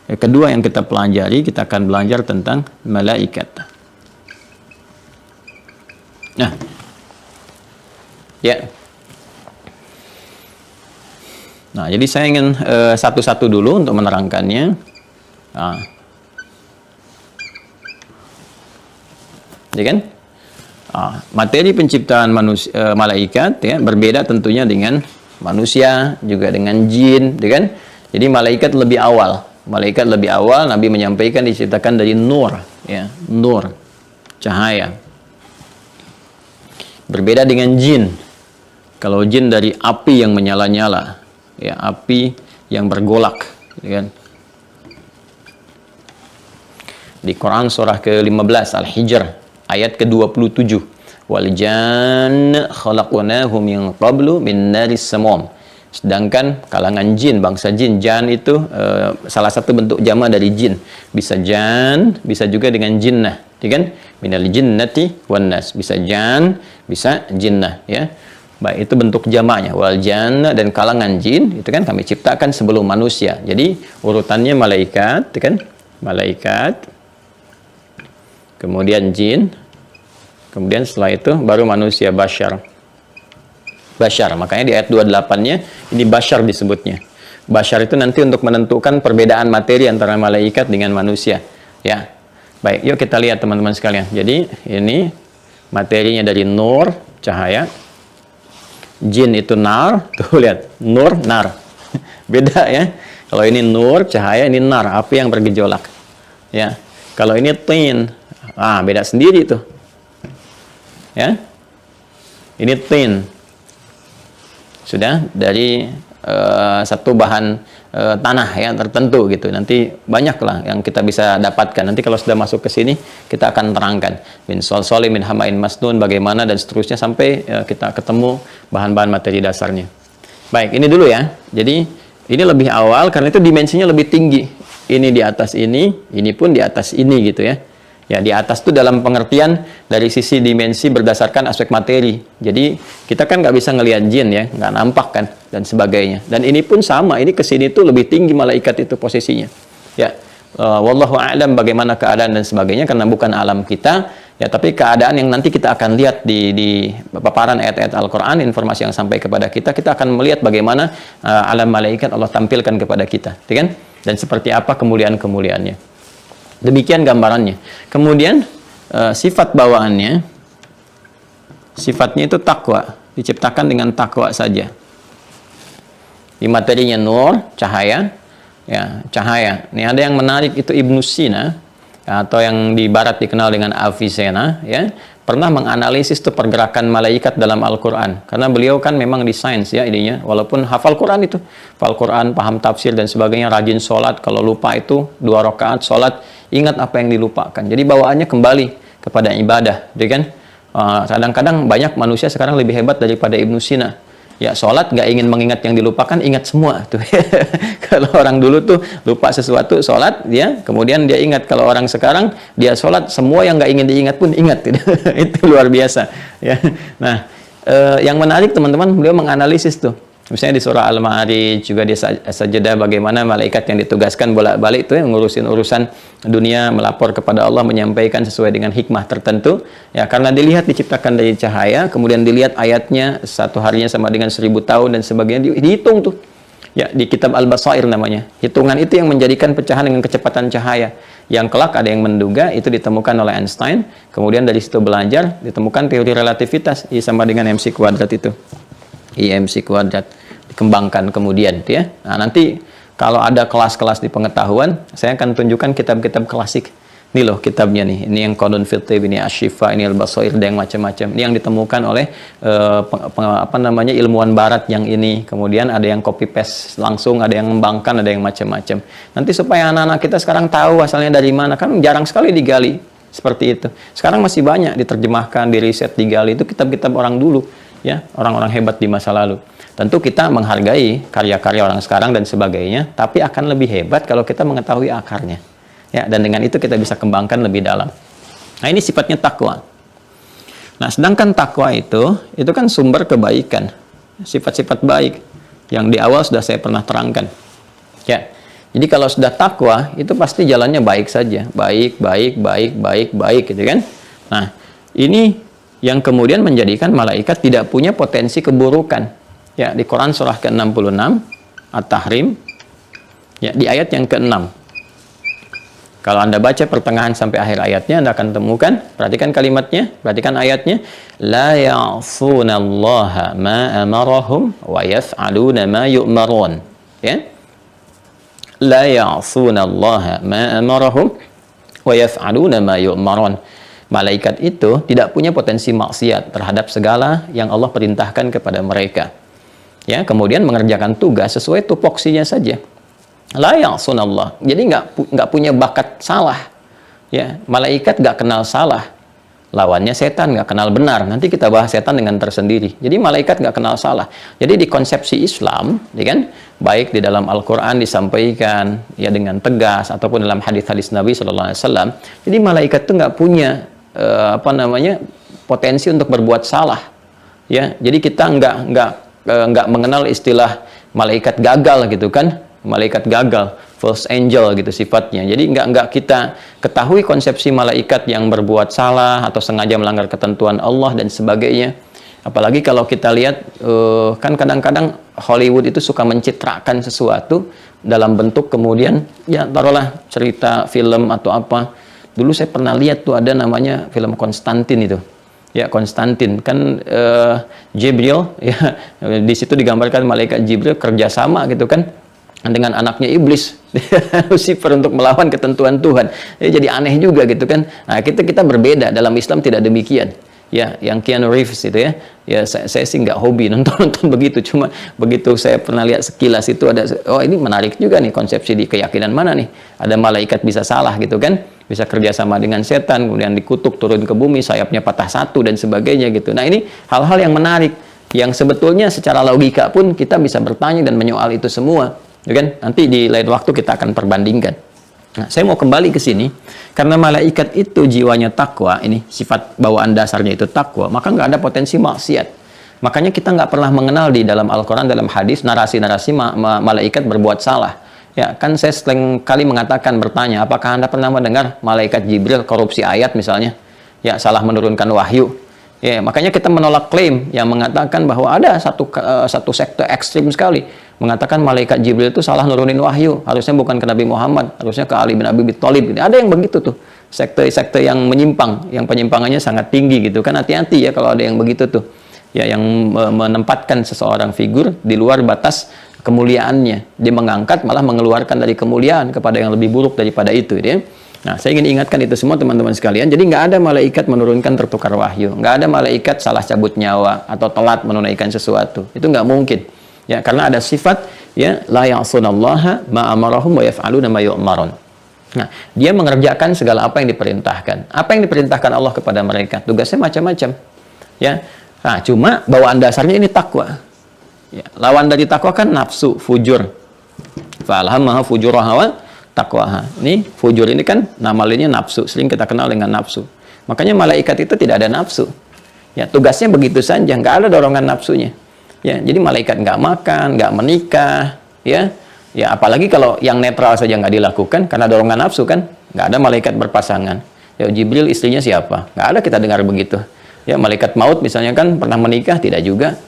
kedua yang kita pelajari, kita akan belajar tentang malaikat. Nah, ya. Nah, jadi saya ingin satu-satu dulu untuk menerangkannya. Nah. Ya kan? Materi penciptaan manusia, malaikat ya, berbeda tentunya dengan manusia, juga dengan jin, ya kan? Jadi malaikat lebih awal. Nabi menyampaikan diciptakan dari nur, ya, nur, cahaya. Berbeda dengan jin. Kalau jin dari api yang menyala-nyala, ya, api yang bergolak, ya kan? Di Quran surah ke-15 Al-Hijr ayat ke-27, wal janna khalaqnahu min qablu min naris samum. Sedangkan kalangan jin, bangsa jin, jan itu salah satu bentuk jama dari jin. Bisa jan, bisa juga dengan jinnah, ya kan? Minal jinnati wan nas. Bisa jan, bisa jinnah, ya. Baik, itu bentuk jamaknya. Wal janna, dan kalangan jin itu kan kami ciptakan sebelum manusia. Jadi urutannya malaikat, ya kan? Malaikat, kemudian jin, kemudian setelah itu baru manusia, bashar. Makanya di ayat 28-nya ini bashar disebutnya. Bashar itu nanti untuk menentukan perbedaan materi antara malaikat dengan manusia. Ya. Baik, yuk kita lihat teman-teman sekalian. Jadi ini materinya dari nur, cahaya. Jin itu nar, tuh lihat, nur, nar. Beda ya. Kalau ini nur, cahaya, ini nar, api yang bergejolak. Ya. Kalau ini tin, beda sendiri tuh. Ya. Ini tin. Sudah dari satu bahan tanah ya tertentu gitu. Nanti banyaklah yang kita bisa dapatkan. Nanti kalau sudah masuk ke sini kita akan terangkan min solsoli min hamain masnun bagaimana dan seterusnya sampai kita ketemu bahan-bahan materi dasarnya. Baik, ini dulu ya. Jadi ini lebih awal karena itu dimensinya lebih tinggi. Ini di atas ini pun di atas ini gitu ya. Ya, di atas itu dalam pengertian dari sisi dimensi berdasarkan aspek materi. Jadi kita kan nggak bisa ngelihat jin ya, nggak nampak kan dan sebagainya. Dan ini pun sama, ini kesini tuh lebih tinggi malaikat itu posisinya. Ya, wallahu a'lam bagaimana keadaan dan sebagainya karena bukan alam kita. Ya, tapi keadaan yang nanti kita akan lihat di paparan ayat-ayat Al-Quran, informasi yang sampai kepada kita, kita akan melihat bagaimana alam malaikat Allah tampilkan kepada kita, ya kan? Dan seperti apa kemuliaan-kemuliaannya. Demikian gambarannya. Kemudian sifat bawaannya, sifatnya itu takwa, diciptakan dengan takwa saja. Di materinya nur, cahaya, ya cahaya. Ini ada yang menarik, itu Ibnu Sina, atau yang di barat dikenal dengan Avicenna, ya, pernah menganalisis tuh pergerakan malaikat dalam Al-Quran. Karena beliau kan memang di sains ya idenya, walaupun hafal Quran itu, hafal Quran, paham tafsir dan sebagainya, rajin sholat, kalau lupa itu 2 rakaat sholat, ingat apa yang dilupakan. Jadi bawaannya kembali kepada ibadah, ya kan? Kadang-kadang banyak manusia sekarang lebih hebat daripada Ibnu Sina. Ya, sholat nggak ingin mengingat yang dilupakan, ingat semua tuh. Kalau orang dulu tuh lupa sesuatu, sholat dia, kemudian dia ingat. Kalau orang sekarang dia sholat, semua yang nggak ingin diingat pun ingat. Itu luar biasa. Ya. Nah, yang menarik teman-teman, beliau menganalisis tuh. Misalnya di surah Al-Ma'arij juga di Sajdah, bagaimana malaikat yang ditugaskan bolak-balik itu ngurusin urusan dunia, melapor kepada Allah, menyampaikan sesuai dengan hikmah tertentu. Ya, karena dilihat diciptakan dari cahaya, kemudian dilihat ayatnya 1 harinya sama dengan 1000 tahun dan sebagainya, dihitung tuh. Ya, di kitab Al-Basair namanya. Hitungan itu yang menjadikan pecahan dengan kecepatan cahaya. Yang kelak ada yang menduga itu ditemukan oleh Einstein, kemudian dari situ belajar, ditemukan teori relativitas, I sama dengan MC kuadrat itu. IMC kuadrat dikembangkan kemudian ya. Nah, nanti kalau ada kelas-kelas di pengetahuan, saya akan tunjukkan kitab-kitab klasik. Ini loh kitabnya nih. Ini yang Qadun fil Tib, ini Asy-Syifa, ini Al-Basair, dan yang macam-macam. Ini yang ditemukan oleh ilmuwan barat yang ini. Kemudian ada yang copy paste langsung, ada yang mengembangkan, ada yang macam-macam. Nanti supaya anak-anak kita sekarang tahu asalnya dari mana, kan jarang sekali digali seperti itu. Sekarang masih banyak diterjemahkan, diriset, digali, itu kitab-kitab orang dulu. Ya, orang-orang hebat di masa lalu. Tentu kita menghargai karya-karya orang sekarang dan sebagainya, tapi akan lebih hebat kalau kita mengetahui akarnya. Ya, dan dengan itu kita bisa kembangkan lebih dalam. Nah, ini sifatnya takwa. Nah, sedangkan takwa itu kan sumber kebaikan, sifat-sifat baik yang di awal sudah saya pernah terangkan. Ya. Jadi kalau sudah takwa, itu pasti jalannya baik saja, baik gitu kan. Nah, ini yang kemudian menjadikan malaikat tidak punya potensi keburukan. Ya, di Quran surah ke-66 At-Tahrim, ya, di ayat yang ke-6. Kalau Anda baca pertengahan sampai akhir ayatnya, Anda akan temukan, perhatikan kalimatnya, perhatikan ayatnya, la ya'sunallaha ma amarahum wa yaf'aluna ma yu'marun. Ya. La ya'sunallaha ma amarahum wa yaf'aluna ma yu'marun. Malaikat itu tidak punya potensi maksiat terhadap segala yang Allah perintahkan kepada mereka. Ya, kemudian mengerjakan tugas sesuai tupoksinya saja. La ya'sunallah. Jadi nggak punya bakat salah. Ya, malaikat nggak kenal salah. Lawannya setan, nggak kenal benar. Nanti kita bahas setan dengan tersendiri. Jadi malaikat nggak kenal salah. Jadi di konsepsi Islam, ya kan, baik di dalam Al-Quran disampaikan ya dengan tegas ataupun dalam hadis-hadis Nabi SAW. Jadi malaikat itu nggak punya potensi untuk berbuat salah. Ya, jadi kita nggak mengenal istilah malaikat gagal gitu kan, malaikat gagal, false angel gitu sifatnya. Jadi nggak kita ketahui konsepsi malaikat yang berbuat salah atau sengaja melanggar ketentuan Allah dan sebagainya. Apalagi kalau kita lihat kan kadang-kadang Hollywood itu suka mencitrakan sesuatu dalam bentuk kemudian ya taruhlah cerita film atau apa. Dulu saya pernah lihat tuh ada namanya film Konstantin itu. Ya, Konstantin kan Jibril ya, di situ digambarkan malaikat Jibril kerjasama gitu kan dengan anaknya iblis Lucifer untuk melawan ketentuan Tuhan. Jadi aneh juga gitu kan. Nah, kita berbeda, dalam Islam tidak demikian. Ya, yang Keanu Reeves itu ya saya sih nggak hobi nonton begitu, cuma begitu saya pernah lihat sekilas itu ada, oh ini menarik juga nih konsepsi di keyakinan mana nih, ada malaikat bisa salah gitu kan, bisa kerjasama dengan setan, kemudian dikutuk turun ke bumi, sayapnya patah satu dan sebagainya gitu. Nah, ini hal-hal yang menarik, yang sebetulnya secara logika pun kita bisa bertanya dan menyoal itu semua, ya kan? Nanti di lain waktu kita akan perbandingkan. Nah, saya mau kembali ke sini karena malaikat itu jiwanya takwa, ini sifat bawaan dasarnya itu takwa, maka nggak ada potensi maksiat. Makanya kita nggak pernah mengenal di dalam Al-Quran, dalam hadis narasi-narasi malaikat berbuat salah. Ya kan, saya sering kali mengatakan, bertanya, apakah Anda pernah mendengar malaikat Jibril korupsi ayat misalnya? ya salah menurunkan wahyu. Ya, makanya kita menolak klaim yang mengatakan bahwa ada satu sekte ekstrim sekali mengatakan malaikat Jibril itu salah nurunin wahyu, harusnya bukan ke Nabi Muhammad, harusnya ke Ali bin Abi Thalib. Ada yang begitu tuh, sekte-sekte yang menyimpang, yang penyimpangannya sangat tinggi gitu kan. Hati-hati ya kalau ada yang begitu tuh, ya yang menempatkan seseorang figur di luar batas kemuliaannya, dia mengangkat malah mengeluarkan dari kemuliaan kepada yang lebih buruk daripada itu, ya. Nah, saya ingin ingatkan itu semua teman-teman sekalian. Jadi nggak ada malaikat menurunkan tertukar wahyu, nggak ada malaikat salah cabut nyawa atau telat menunaikan sesuatu. Itu nggak mungkin, ya, karena ada sifat ya la ya'sunallaha ma amarahum wa yaf'aluna ma yu'marun. Nah, dia mengerjakan segala apa yang diperintahkan. Apa yang diperintahkan Allah kepada mereka, tugasnya macam-macam, ya. Nah, cuma bawaan dasarnya ini takwa. Ya, lawan dari takwa kan nafsu, fujur. Fa'alhamaha fujuraha wa taqwaha. Ini fujur ini kan nama lainnya nafsu, sering kita kenal dengan nafsu. Makanya malaikat itu tidak ada nafsu. Ya, tugasnya begitu saja, nggak ada dorongan nafsunya. Ya, jadi malaikat nggak makan, nggak menikah, ya. Ya, apalagi kalau yang netral saja nggak dilakukan karena dorongan nafsu kan, nggak ada malaikat berpasangan. Ya, Jibril istrinya siapa? Nggak ada kita dengar begitu. Ya, malaikat maut misalnya kan pernah menikah? Tidak juga.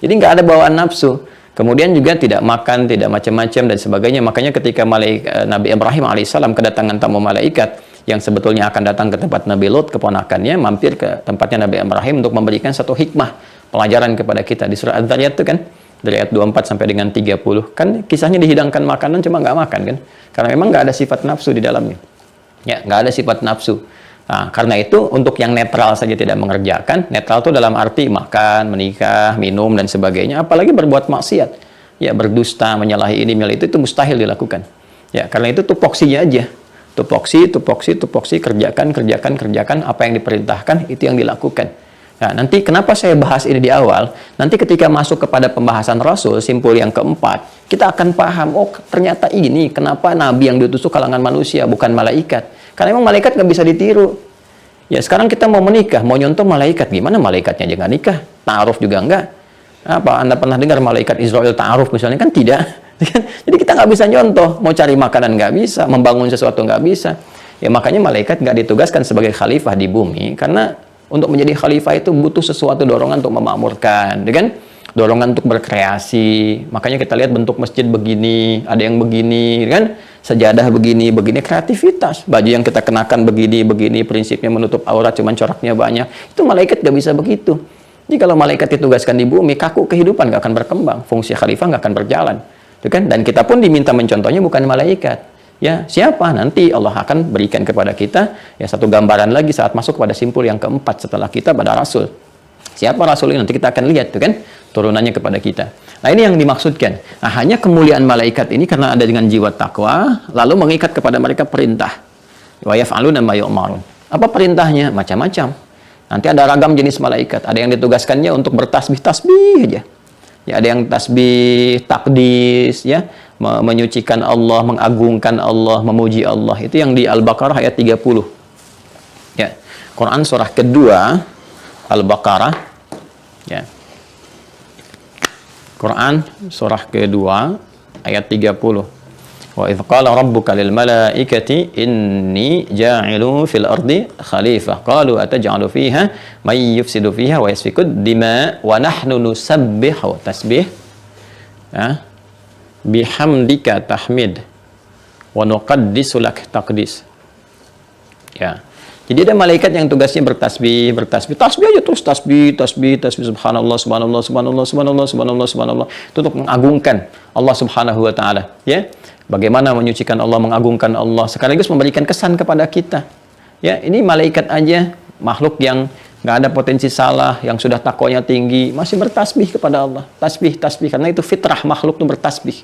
Jadi nggak ada bawaan nafsu. Kemudian juga tidak makan, tidak macam-macam dan sebagainya. Makanya ketika Nabi Ibrahim alaihissalam kedatangan tamu malaikat yang sebetulnya akan datang ke tempat Nabi Lot, keponakannya, mampir ke tempatnya Nabi Ibrahim untuk memberikan satu hikmah, pelajaran kepada kita. Di surah Adz-Dzariyat itu kan, dari ayat 24 sampai dengan 30. Kan kisahnya dihidangkan makanan, cuma nggak makan kan. Karena memang nggak ada sifat nafsu di dalamnya. Ya, nggak ada sifat nafsu. Nah, karena itu untuk yang netral saja tidak mengerjakan. Netral itu dalam arti makan, menikah, minum dan sebagainya, apalagi berbuat maksiat, ya, berdusta, menyalahi ini, menyalahi itu mustahil dilakukan. Ya, karena itu tupoksinya aja, tupoksi, kerjakan apa yang diperintahkan itu yang dilakukan. Nah, nanti kenapa saya bahas ini di awal? Nanti ketika masuk kepada pembahasan Rasul, simpul yang keempat, kita akan paham, oh ternyata ini kenapa Nabi yang diutus kalangan manusia bukan malaikat. Karena memang malaikat nggak bisa ditiru. Ya, sekarang kita mau menikah, mau nyontoh malaikat. Gimana malaikatnya aja nggak nikah? Ta'aruf juga nggak. Apa, Anda pernah dengar malaikat Israel ta'aruf misalnya? Kan tidak. Jadi kita nggak bisa nyontoh. Mau cari makanan nggak bisa, membangun sesuatu nggak bisa. Ya, makanya malaikat nggak ditugaskan sebagai khalifah di bumi. Karena untuk menjadi khalifah itu butuh sesuatu dorongan untuk memakmurkan. Kan? Dorongan untuk berkreasi. Makanya kita lihat bentuk masjid begini, ada yang begini, kan? Sejadah begini, kreativitas. Baju yang kita kenakan begini, prinsipnya menutup aurat, cuman coraknya banyak. Itu malaikat gak bisa begitu. Jadi kalau malaikat ditugaskan di bumi, kaku kehidupan gak akan berkembang, fungsi khalifah gak akan berjalan. Itu kan? Dan kita pun diminta mencontohnya bukan malaikat. Ya, siapa? Nanti Allah akan berikan kepada kita ya satu gambaran lagi saat masuk pada simpul yang keempat setelah kita pada Rasul. Siapa Rasul ini? Nanti kita akan lihat, tuh kan? Turunannya kepada kita. Nah, ini yang dimaksudkan. Nah, hanya kemuliaan malaikat ini karena ada dengan jiwa takwa, lalu mengikat kepada mereka perintah. Wa yaf'aluna ma yu'marun. Apa perintahnya? Macam-macam. Nanti ada ragam jenis malaikat. Ada yang ditugaskannya untuk bertasbih-tasbih aja. Ya, ada yang tasbih takdis, ya, menyucikan Allah, mengagungkan Allah, memuji Allah. Itu yang di Al-Baqarah ayat 30. Ya. Quran surah kedua Al-Baqarah, ya. Quran surah kedua ayat 30. Wa idz qala rabbuka lil malaikati inni ja'ilun fil ardi khalifah qalu ataj'alu fiha may yufsidu fiha wa yasfiku dima wa nahnu nusabbihu tasbih ya bihamdika tahmid wa nuqaddisu lak taqdis. Ya. Jadi ada malaikat yang tugasnya bertasbih aja terus tasbih subhanallah itu untuk mengagungkan Allah Subhanahu wa taala, ya. Bagaimana menyucikan Allah, mengagungkan Allah, sekaligus memberikan kesan kepada kita. Ya, ini malaikat aja, makhluk yang nggak ada potensi salah, yang sudah takwanya tinggi, masih bertasbih kepada Allah. Tasbih karena itu fitrah makhluk itu bertasbih.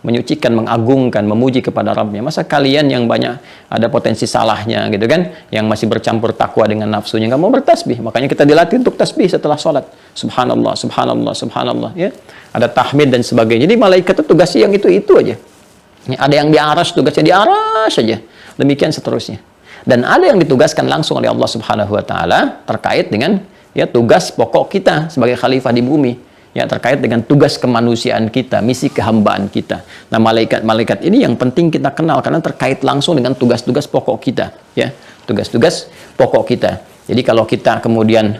Menyucikan, mengagungkan, memuji kepada Rabbnya. Masa kalian yang banyak ada potensi salahnya gitu kan, yang masih bercampur takwa dengan nafsunya, nggak mau bertasbih. Makanya kita dilatih untuk tasbih setelah sholat. Subhanallah, ya. Ada tahmid dan sebagainya. Jadi malaikat itu tugasnya yang itu aja. Ada yang di aras, tugasnya di aras saja. Demikian seterusnya. Dan ada yang ditugaskan langsung oleh Allah Subhanahu wa taala terkait dengan ya tugas pokok kita sebagai khalifah di bumi. Ya, terkait dengan tugas kemanusiaan kita, misi kehambaan kita. Nah, malaikat ini yang penting kita kenal karena terkait langsung dengan tugas-tugas pokok kita, ya. Tugas-tugas pokok kita. Jadi kalau kita kemudian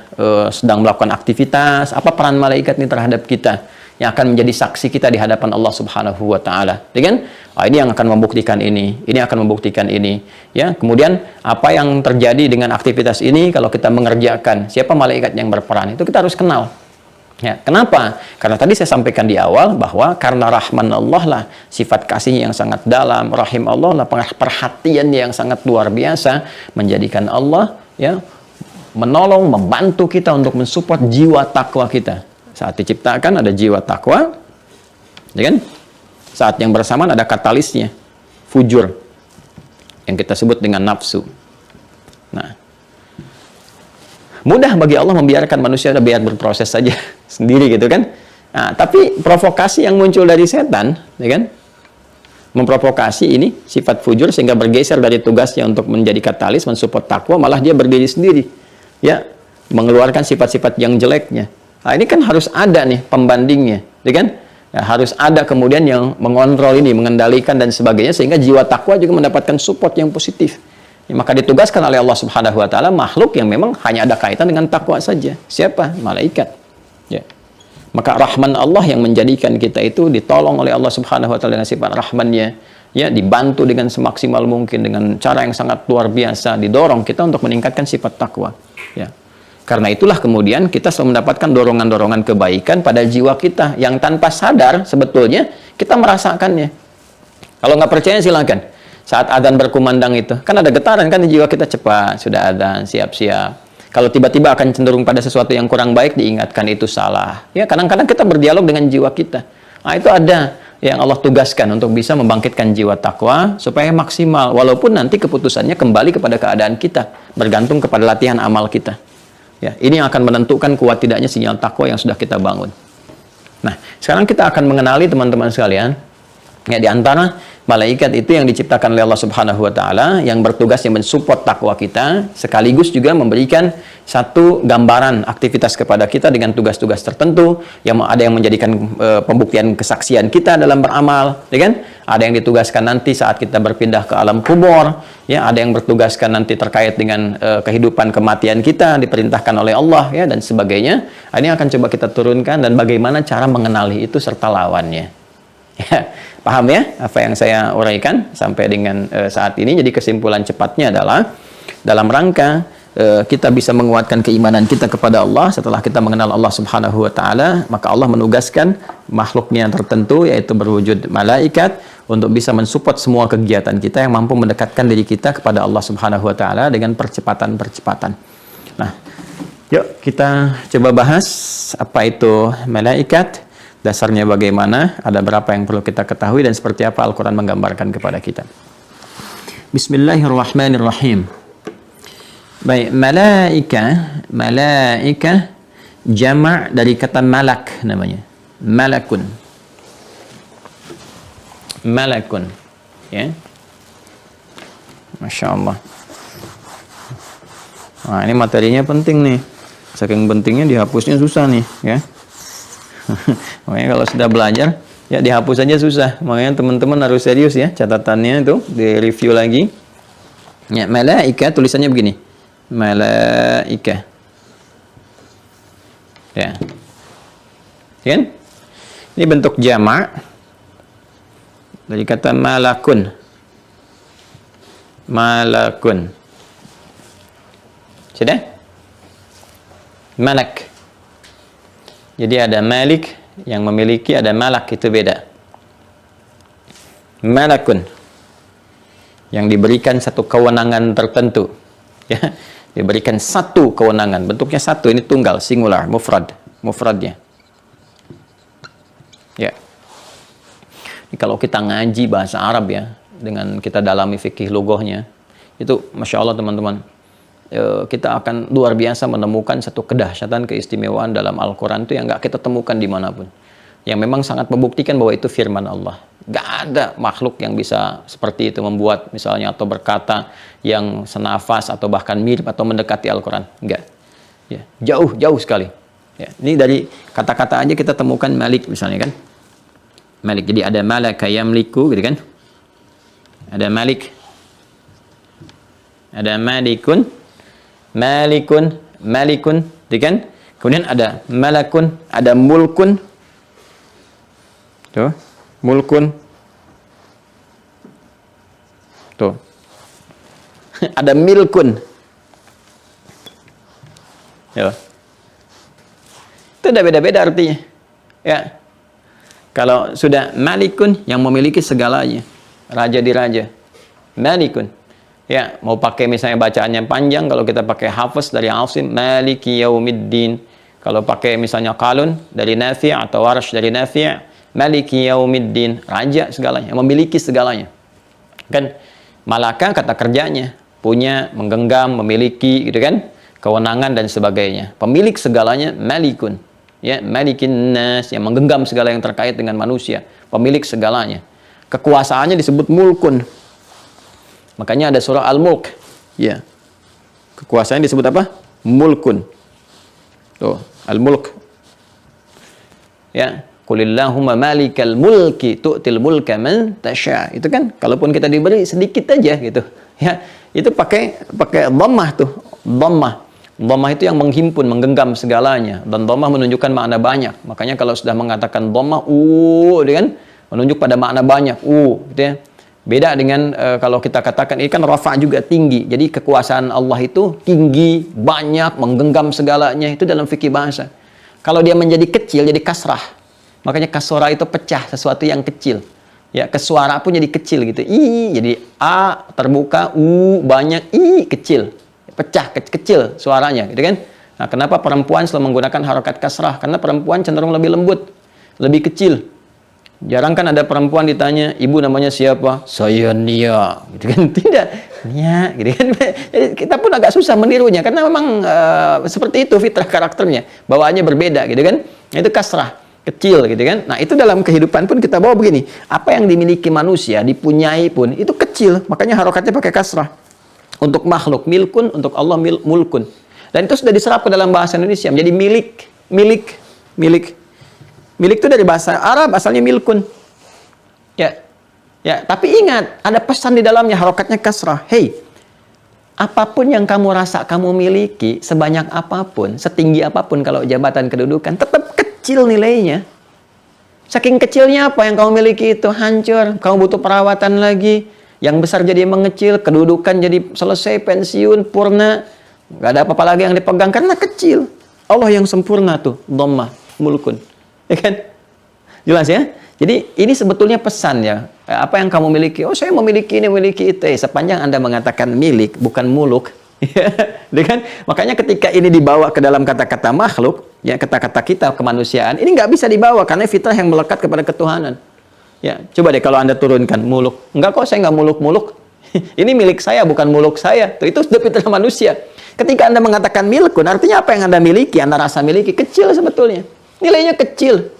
sedang melakukan aktivitas, apa peran malaikat ini terhadap kita yang akan menjadi saksi kita di hadapan Allah Subhanahu wa taala. Dengan ini yang akan membuktikan ini akan membuktikan ini. Ya, kemudian apa yang terjadi dengan aktivitas ini kalau kita mengerjakan, siapa malaikat yang berperan? Itu kita harus kenal. Ya, kenapa? Karena tadi saya sampaikan di awal bahwa karena rahman Allah lah, sifat kasihnya yang sangat dalam, rahim Allah lah, perhatiannya yang sangat luar biasa, menjadikan Allah ya menolong, membantu kita untuk mensupport jiwa takwa kita. Saat diciptakan ada jiwa takwa, ya kan? Saat yang bersamaan ada katalisnya, fujur, yang kita sebut dengan nafsu. Nah, mudah bagi Allah membiarkan manusia biar berproses saja sendiri gitu kan. Nah, tapi provokasi yang muncul dari setan, ya kan? Memprovokasi ini sifat fujur sehingga bergeser dari tugasnya untuk menjadi katalis mensupport takwa, malah dia berdiri sendiri. Ya, mengeluarkan sifat-sifat yang jeleknya. Nah, ini kan harus ada nih pembandingnya, ya kan? Ya, harus ada kemudian yang mengontrol ini, mengendalikan dan sebagainya sehingga jiwa takwa juga mendapatkan support yang positif. Ya, maka ditugaskan oleh Allah Subhanahu wa taala makhluk yang memang hanya ada kaitan dengan takwa saja. Siapa? Malaikat. Ya. Maka rahman Allah yang menjadikan kita itu ditolong oleh Allah Subhanahu wa taala dengan sifat rahmannya, ya, dibantu dengan semaksimal mungkin dengan cara yang sangat luar biasa, didorong kita untuk meningkatkan sifat takwa. Ya. Karena itulah kemudian kita selalu mendapatkan dorongan-dorongan kebaikan pada jiwa kita yang tanpa sadar sebetulnya kita merasakannya. Kalau nggak percaya silakan. Saat adzan berkumandang itu, kan ada getaran kan di jiwa kita, cepat, sudah adzan, siap-siap. Kalau tiba-tiba akan cenderung pada sesuatu yang kurang baik, diingatkan itu salah. Ya, kadang-kadang kita berdialog dengan jiwa kita. Nah, itu ada yang Allah tugaskan untuk bisa membangkitkan jiwa takwa supaya maksimal, walaupun nanti keputusannya kembali kepada keadaan kita, bergantung kepada latihan amal kita. Ya, ini yang akan menentukan kuat tidaknya sinyal takwa yang sudah kita bangun. Nah, sekarang kita akan mengenali teman-teman sekalian, ya, di antara malaikat itu yang diciptakan oleh Allah Subhanahu wa taala yang bertugas yang mensupport takwa kita, sekaligus juga memberikan satu gambaran aktivitas kepada kita dengan tugas-tugas tertentu, yang ada yang menjadikan pembuktian kesaksian kita dalam beramal, ya kan? Ada yang ditugaskan nanti saat kita berpindah ke alam kubur, ya, ada yang bertugaskan nanti terkait dengan kehidupan kematian kita diperintahkan oleh Allah, ya, dan sebagainya. Ini akan coba kita turunkan dan bagaimana cara mengenali itu serta lawannya. Ya, paham ya apa yang saya uraikan sampai dengan saat ini? Jadi kesimpulan cepatnya adalah dalam rangka kita bisa menguatkan keimanan kita kepada Allah setelah kita mengenal Allah Subhanahu wa taala, maka Allah menugaskan makhluknya tertentu yaitu berwujud malaikat untuk bisa mensupport semua kegiatan kita yang mampu mendekatkan diri kita kepada Allah Subhanahu wa taala dengan percepatan-percepatan. Nah, yuk kita coba bahas apa itu malaikat, dasarnya bagaimana, ada berapa yang perlu kita ketahui dan seperti apa Al-Qur'an menggambarkan kepada kita. Bismillahirrahmanirrahim. Baik, malaika jama' dari kata malak namanya. Malakun. Malakun. Ya. Masya Allah. Nah, ini materinya penting nih. Saking pentingnya dihapusnya susah nih, ya. Makanya kalau sudah belajar, ya dihapus saja susah. Makanya teman-teman harus serius ya, catatannya itu di review lagi. Ya, malaika tulisannya begini. Malaika. Ya. Kan? Ini bentuk jama' dari kata malakun. Malakun. Sudah? Malak. Jadi ada malik yang memiliki, ada malak, itu beda. Malakun yang diberikan satu kewenangan tertentu, ya, diberikan satu kewenangan, bentuknya satu, ini tunggal, singular, mufradnya. Ya. Ini kalau kita ngaji bahasa Arab ya, dengan kita dalami fikih lughahnya, itu masya Allah teman-teman, kita akan luar biasa menemukan satu kedahsyatan, keistimewaan dalam Al-Quran itu yang nggak kita temukan dimanapun. Yang memang sangat membuktikan bahwa itu firman Allah. Nggak ada makhluk yang bisa seperti itu membuat misalnya atau berkata yang senafas atau bahkan mirip atau mendekati Al-Quran. Nggak. Ya, jauh sekali. Ya, ini dari kata-kata aja kita temukan malik misalnya kan. Malik. Jadi ada malaka yamliku gitu kan. Ada malik. Ada malikun. Malikun, malikun, kan? Kemudian ada malakun, ada mulkun. Tuh, mulkun. Tuh. Ada milkun. Ya. Itu udah beda-beda artinya. Ya. Kalau sudah malikun, yang memiliki segalanya. Raja di raja. Malikun. Ya, mau pakai misalnya bacaannya panjang, kalau kita pakai Hafiz dari Asim, Maliki Yaumiddin. Kalau pakai misalnya Qalun dari Nafi' atau Warsh dari Nafi', Maliki Yaumiddin, raja segalanya, memiliki segalanya. Kan malaka kata kerjanya, punya, menggenggam, memiliki gitu kan, kewenangan dan sebagainya. Pemilik segalanya Malikun. Ya, Malikin Nas, yang menggenggam segala yang terkait dengan manusia, pemilik segalanya. Kekuasaannya disebut Mulkun. Makanya ada surah Al-Mulk. Ya. Kekuasaannya disebut apa? Mulkun. Tuh, Al-Mulk. Ya, Qulillahumma malikal mulki tu'til mulka man tasha. Itu kan, kalaupun kita diberi sedikit aja gitu. Ya, itu pakai dhammah tuh. Dhammah. Dhammah itu yang menghimpun, menggenggam segalanya. Dan dhammah menunjukkan makna banyak. Makanya kalau sudah mengatakan dhammah, gitu kan, menunjuk pada makna banyak. Gitu ya. Beda dengan kalau kita katakan ini kan rafa juga tinggi. Jadi kekuasaan Allah itu tinggi, banyak, menggenggam segalanya. Itu dalam fikih bahasa. Kalau dia menjadi kecil jadi kasrah. Makanya kasora itu pecah, sesuatu yang kecil. Ya, kesuara pun jadi kecil gitu. I jadi A terbuka, U banyak, I kecil. Pecah, kecil suaranya gitu kan. Nah, kenapa perempuan selalu menggunakan harokat kasrah? Karena perempuan cenderung lebih lembut, lebih kecil. Jarang kan ada perempuan ditanya, ibu namanya siapa? Saya Nia, gitu kan? Tidak, Nia, gitu kan? Jadi kita pun agak susah menirunya karena memang seperti itu fitrah karakternya, bawaannya berbeda, gitu kan? Nah, itu kasrah, kecil, gitu kan? Nah, itu dalam kehidupan pun kita bawa begini. Apa yang dimiliki manusia, dipunyai pun itu kecil, makanya harokatnya pakai kasrah. Untuk makhluk milkun, untuk Allah mulkun. Dan itu sudah diserap ke dalam bahasa Indonesia menjadi milik. Milik itu dari bahasa Arab, asalnya milkun. Ya, tapi ingat, ada pesan di dalamnya, harokatnya kasrah. Hei, apapun yang kamu rasa kamu miliki, sebanyak apapun, setinggi apapun kalau jabatan kedudukan, tetap kecil nilainya. Saking kecilnya apa yang kamu miliki itu hancur, kamu butuh perawatan lagi, yang besar jadi mengecil, kedudukan jadi selesai, pensiun, purna, nggak ada apa-apa lagi yang dipegang, karena kecil. Allah yang sempurna tuh, dhammah, mulkun. Ya kan? Jelas ya? Jadi ini sebetulnya pesan ya. Apa yang kamu miliki? Oh, saya memiliki ini, memiliki itu. Sepanjang Anda mengatakan milik, bukan muluk. Ya kan? Makanya ketika ini dibawa ke dalam kata-kata makhluk, ya kata-kata kita kemanusiaan, ini nggak bisa dibawa karena fitrah yang melekat kepada ketuhanan. Ya, coba deh kalau Anda turunkan muluk. Enggak kok, saya nggak muluk-muluk. Ini milik saya, bukan muluk saya. Tuh, itu sudah fitrah manusia. Ketika Anda mengatakan milkun, artinya apa yang Anda miliki, Anda rasa miliki, kecil sebetulnya. Nilainya kecil.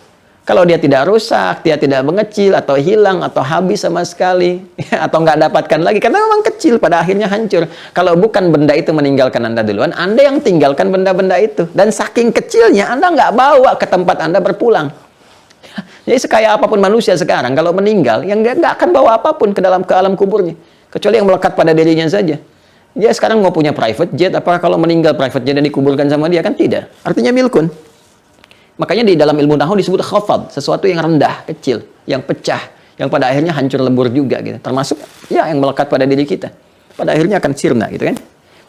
Kalau dia tidak rusak, dia tidak mengecil, atau hilang, atau habis sama sekali, atau nggak dapatkan lagi, karena memang kecil, pada akhirnya hancur. Kalau bukan benda itu meninggalkan Anda duluan, Anda yang tinggalkan benda-benda itu. Dan saking kecilnya, Anda nggak bawa ke tempat Anda berpulang. Jadi sekaya apapun manusia sekarang, kalau meninggal, yang nggak akan bawa apapun ke alam kuburnya. Kecuali yang melekat pada dirinya saja. Dia sekarang mau punya private jet, apakah kalau meninggal private jet dan dikuburkan sama dia? Kan tidak. Artinya milkun. Makanya di dalam ilmu nahwu disebut khafad, sesuatu yang rendah, kecil, yang pecah, yang pada akhirnya hancur lebur juga gitu. Termasuk ya yang melekat pada diri kita. Pada akhirnya akan sirna gitu kan.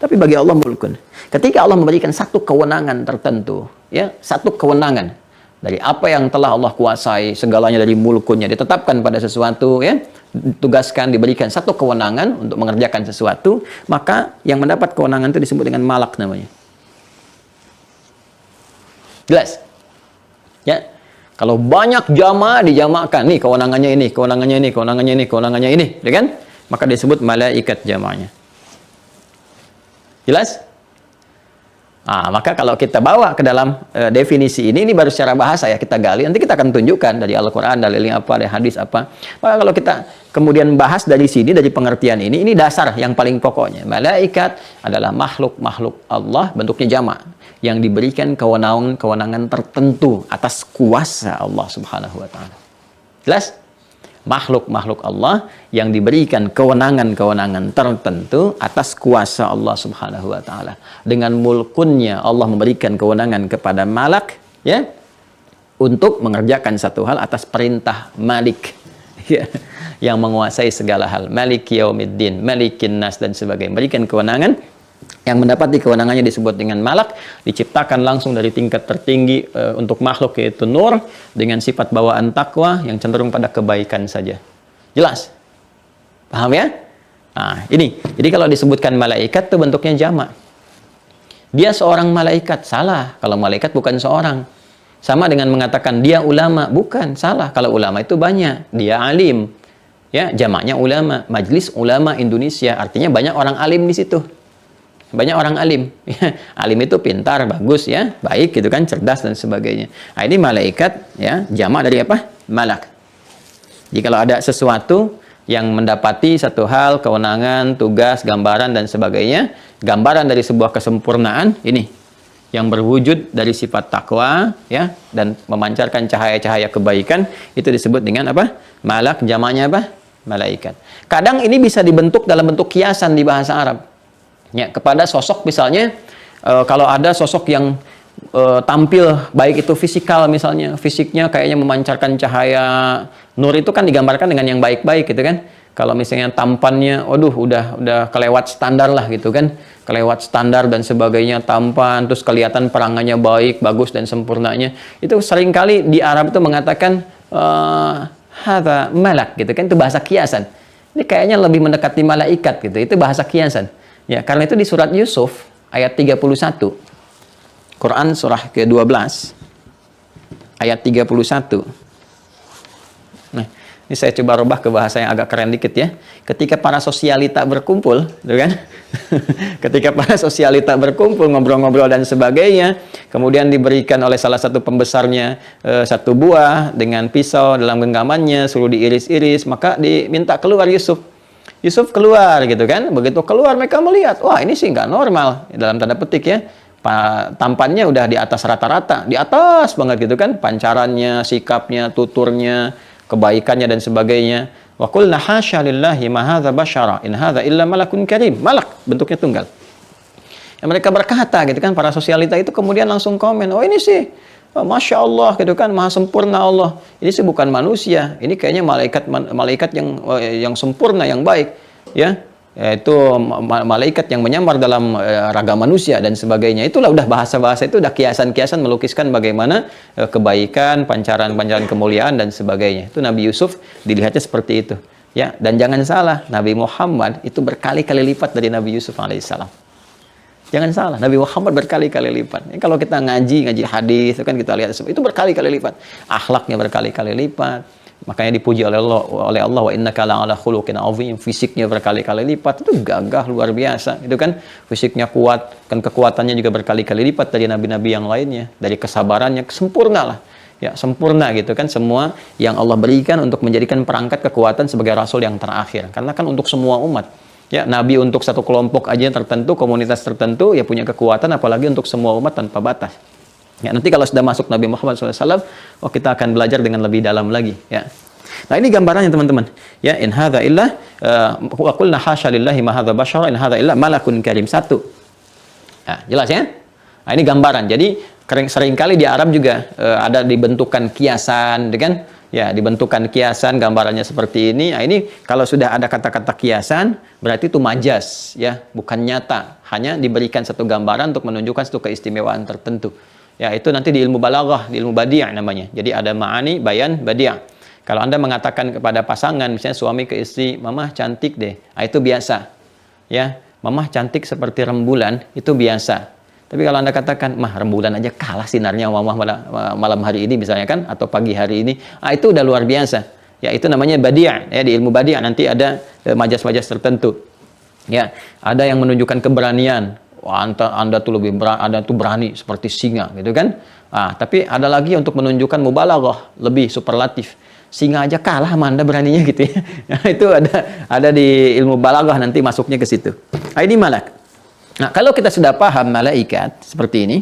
Tapi bagi Allah mulkun. Ketika Allah memberikan satu kewenangan tertentu, ya, satu kewenangan dari apa yang telah Allah kuasai, segalanya dari mulkunnya ditetapkan pada sesuatu, ya, ditugaskan, diberikan satu kewenangan untuk mengerjakan sesuatu, maka yang mendapat kewenangan itu disebut dengan malak namanya. Jelas? Ya, kalau banyak jamaah dijamaahkan, nih kewenangannya ini, kewenangannya ini, kewenangannya ini, kewenangannya ini, ya kan? Maka disebut malaikat jamaahnya. Jelas? Maka kalau kita bawa ke dalam definisi ini baru secara bahasa ya kita gali. Nanti kita akan tunjukkan dari Al-Quran, dalilnya apa, dari hadis apa. Maka kalau kita kemudian bahas dari sini, dari pengertian ini dasar yang paling pokoknya. Malaikat adalah makhluk-makhluk Allah, bentuknya jamak, yang diberikan kewenangan tertentu atas kuasa Allah Subhanahu wa Ta'ala. Jelas? makhluk-makhluk Allah yang diberikan kewenangan-kewenangan tertentu atas kuasa Allah Subhanahu wa taala. Dengan mulkunnya Allah memberikan kewenangan kepada malak, ya, untuk mengerjakan satu hal atas perintah Malik, ya, yang menguasai segala hal. Malik Yaumiddin, Malikin Nas dan sebagainya. Memberikan kewenangan yang mendapati kewenangannya disebut dengan malak, diciptakan langsung dari tingkat tertinggi untuk makhluk, yaitu nur, dengan sifat bawaan takwa yang cenderung pada kebaikan saja. Jelas? Paham ya? Nah, ini. Jadi kalau disebutkan malaikat itu bentuknya jamak. Dia seorang malaikat, salah. Kalau malaikat bukan seorang. Sama dengan mengatakan dia ulama, bukan, salah. Kalau ulama itu banyak, dia alim. Ya, jamaknya ulama, Majelis Ulama Indonesia, artinya banyak orang alim di situ. Banyak orang alim. Alim itu pintar, bagus, ya, baik gitu kan, cerdas dan sebagainya. Nah, ini malaikat, ya, jamak dari apa? Malak. Jadi kalau ada sesuatu yang mendapati satu hal, kewenangan, tugas, gambaran dan sebagainya, gambaran dari sebuah kesempurnaan ini yang berwujud dari sifat takwa, ya, dan memancarkan cahaya-cahaya kebaikan, itu disebut dengan apa? Malak, jamaknya apa? Malaikat. Kadang ini bisa dibentuk dalam bentuk kiasan di bahasa Arab. Ya, kepada sosok misalnya, kalau ada sosok yang tampil baik itu fisikal, misalnya fisiknya kayaknya memancarkan cahaya nur, itu kan digambarkan dengan yang baik-baik gitu kan. Kalau misalnya tampannya, waduh, udah kelewat standar lah gitu kan, kelewat standar dan sebagainya, tampan, terus kelihatan perangannya baik, bagus dan sempurnanya, itu seringkali di Arab itu mengatakan hadza malak gitu kan, itu bahasa kiasan. Ini kayaknya lebih mendekati malaikat gitu, itu bahasa kiasan. Ya, karena itu di surat Yusuf ayat 31, Quran surah ke-12 ayat 31. Nah, ini saya coba rubah ke bahasa yang agak keren dikit ya. Ketika para sosialita berkumpul, gitu kan? Ketika para sosialita berkumpul, ngobrol-ngobrol dan sebagainya, kemudian diberikan oleh salah satu pembesarnya satu buah dengan pisau dalam genggamannya, suruh diiris-iris, maka diminta keluar Yusuf. Yusuf keluar gitu kan. Begitu keluar mereka melihat, wah ini sih nggak normal, dalam tanda petik ya. Tampannya udah di atas rata-rata, di atas banget gitu kan, pancarannya, sikapnya, tuturnya, kebaikannya dan sebagainya. Wa qulna hasya lillahi ma hadza basyara in hadza illa malakun karim. Malak bentuknya tunggal. Ya, mereka berkata gitu kan, para sosialita itu kemudian langsung komen, oh ini sih Masya Allah gitu kan, maha sempurna Allah. Ini sih bukan manusia, ini kayaknya malaikat yang sempurna, yang baik, ya. Yaitu malaikat yang menyamar dalam raga manusia dan sebagainya. Itulah udah bahasa-bahasa itu, udah kiasan-kiasan melukiskan bagaimana kebaikan, pancaran-pancaran kemuliaan dan sebagainya. Itu Nabi Yusuf dilihatnya seperti itu, ya. Dan jangan salah, Nabi Muhammad itu berkali-kali lipat dari Nabi Yusuf alaihissalam. Jangan salah, Nabi Muhammad berkali-kali lipat. Kalau kita ngaji hadis, kan kita lihat itu berkali-kali lipat. Akhlaknya berkali-kali lipat. Makanya dipuji oleh Allah, wa innaka la'ala khuluqin 'azim. Fisiknya berkali-kali lipat, itu gagah luar biasa, itu kan. Fisiknya kuat, kan kekuatannya juga berkali-kali lipat dari nabi-nabi yang lainnya. Dari kesabarannya sempurna lah. Ya, sempurna gitu kan, semua yang Allah berikan untuk menjadikan perangkat kekuatan sebagai rasul yang terakhir. Karena kan untuk semua umat. Ya, nabi untuk satu kelompok aja tertentu, komunitas tertentu, ya punya kekuatan, apalagi untuk semua umat tanpa batas. Ya, nanti kalau sudah masuk Nabi Muhammad SAW, kita akan belajar dengan lebih dalam lagi. Ya. Nah, ini gambarannya teman-teman. Ya, in hadza illa wa qulna hasya lillahi ma hadza basyara in hadza illa malakun karim. Satu. Nah, jelas ya? Nah, ini gambaran. Jadi seringkali di Arab juga ada dibentukan kiasan, kan? Ya, dibentukan kiasan, gambarannya seperti ini. Nah, ini kalau sudah ada kata-kata kiasan, berarti itu majas, ya, bukan nyata. Hanya diberikan satu gambaran untuk menunjukkan satu keistimewaan tertentu. Ya, itu nanti di ilmu balaghah, di ilmu badi' namanya. Jadi ada ma'ani, bayan, badi'. Kalau Anda mengatakan kepada pasangan, misalnya suami ke istri, "Mamah cantik deh." Nah, itu biasa. Ya, "Mamah cantik seperti rembulan," itu biasa. Tapi kalau Anda katakan, "Mah, rembulan aja kalah sinarnya mamah malam hari ini," misalnya kan, atau pagi hari ini, itu udah luar biasa. Ya, itu namanya badi'. Ya, di ilmu badi' nanti ada majas-majas tertentu. Ya, ada yang menunjukkan keberanian. Wah, anda tuh lebih Anda tuh berani seperti singa, gitu kan? Tapi ada lagi untuk menunjukkan mubalaghah, lebih superlatif. Singa aja kalah sama Anda beraninya gitu ya. Nah, itu ada di ilmu balaghah, nanti masuknya ke situ. Nah, ini malak. Nah, kalau kita sudah paham malaikat seperti ini,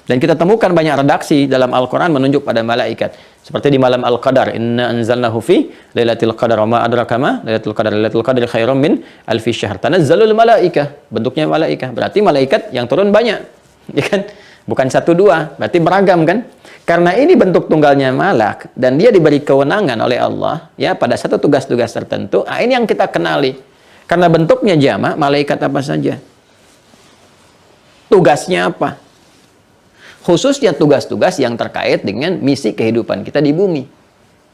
dan kita temukan banyak redaksi dalam Al-Quran menunjuk pada malaikat. Seperti di malam Al-Qadar, inna anzalnahu fi lailatul qadar wa ma adraka ma lailatul qadar. Lailatul qadri khairum min alfi syahr. Tanazzalul malaikah, bentuknya malaikah. Berarti malaikat yang turun banyak. Ya kan? Bukan satu dua, berarti beragam kan? Karena ini bentuk tunggalnya malak dan dia diberi kewenangan oleh Allah ya pada satu tugas-tugas tertentu. Ini yang kita kenali. Karena bentuknya jamak, malaikat apa saja? Tugasnya apa? Khususnya tugas-tugas yang terkait dengan misi kehidupan kita di bumi.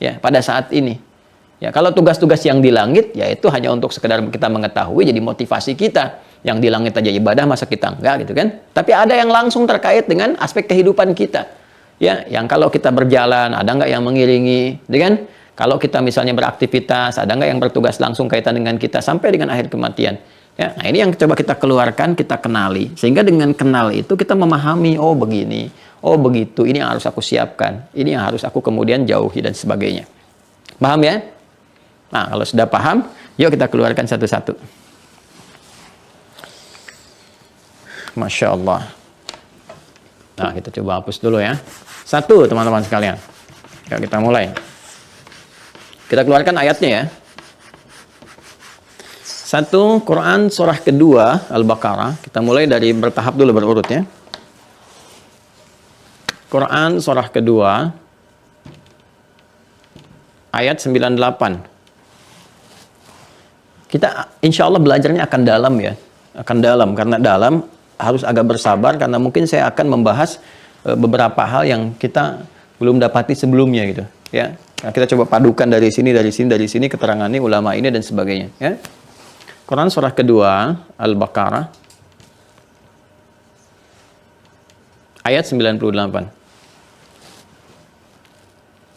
Ya, pada saat ini. Ya, kalau tugas-tugas yang di langit, ya itu hanya untuk sekedar kita mengetahui, jadi motivasi kita. Yang di langit aja ibadah, masa kita enggak gitu kan? Tapi ada yang langsung terkait dengan aspek kehidupan kita. Ya, yang kalau kita berjalan, ada enggak yang mengiringi, gitu kan? Kalau kita misalnya beraktivitas, ada enggak yang bertugas langsung kaitan dengan kita sampai dengan akhir kematian. Ya, nah ini yang coba kita keluarkan, kita kenali. Sehingga dengan kenal itu kita memahami, oh begini, oh begitu, ini yang harus aku siapkan, ini yang harus aku kemudian jauhi dan sebagainya. Paham ya? Nah, kalau sudah paham, yuk kita keluarkan satu-satu. Masya Allah. Nah, kita coba hapus dulu ya. Satu, teman-teman sekalian. Yuk kita mulai. Kita keluarkan ayatnya ya. Satu, Quran surah kedua, Al-Baqarah. Kita mulai dari bertahap dulu, berurut ya. Quran surah kedua, ayat 98. Kita insya Allah belajarnya akan dalam ya. Akan dalam, karena dalam harus agak bersabar, karena mungkin saya akan membahas beberapa hal yang kita belum dapati sebelumnya gitu. Ya. Nah, kita coba padukan dari sini, keterangannya ulama ini dan sebagainya. Ya. Quran surah kedua, Al-Baqarah, ayat 98.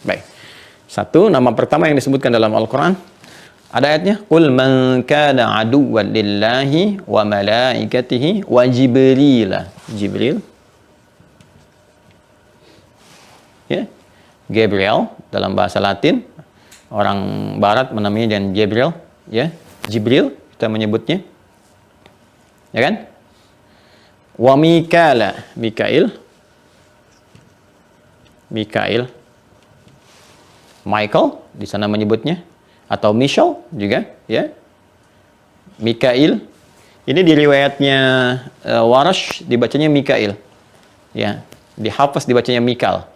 Baik. Satu, nama pertama yang disebutkan dalam Al-Quran, ada ayatnya, Qul man kana aduwwan lillahi wa malaikatihi wa Jibril. Jibril. Ya. Gabriel dalam bahasa Latin, orang barat menamainya dengan Gabriel, ya. Jibril kita menyebutnya, ya kan? Wa Mikail, Michael di sana menyebutnya, atau Michel juga, ya. Mikail, ini di riwayatnya Warash dibacanya Mikail, ya. Di Hafs dibacanya Mikal,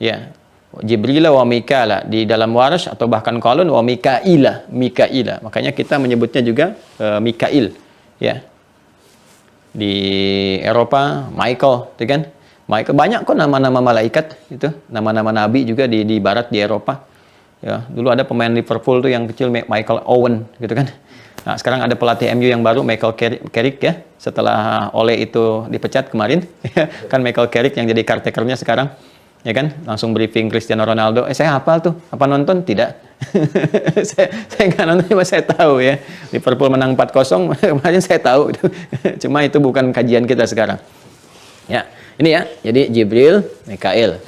ya. Jibril wa Mikaila di dalam Warash, atau bahkan Qalun wa Mikaila. Makanya kita menyebutnya juga Mikail, ya. Di Eropa Michael, gitu kan? Michael, banyak kok nama-nama malaikat itu, nama-nama nabi juga di barat, di Eropa. Ya, dulu ada pemain Liverpool tuh yang kecil, Michael Owen, gitu kan? Nah, sekarang ada pelatih MU yang baru, Michael Carrick ya. Setelah Ole itu dipecat kemarin, kan Michael Carrick yang jadi caretaker-nya sekarang. Ya kan, langsung briefing Cristiano Ronaldo. Saya hafal tuh, apa nonton? Tidak. saya nggak nonton, cuma saya tahu ya. Liverpool menang 4-0, kemarin saya tahu. Cuma itu bukan kajian kita sekarang. Ya, ini ya. Jadi Jibril, Mikail.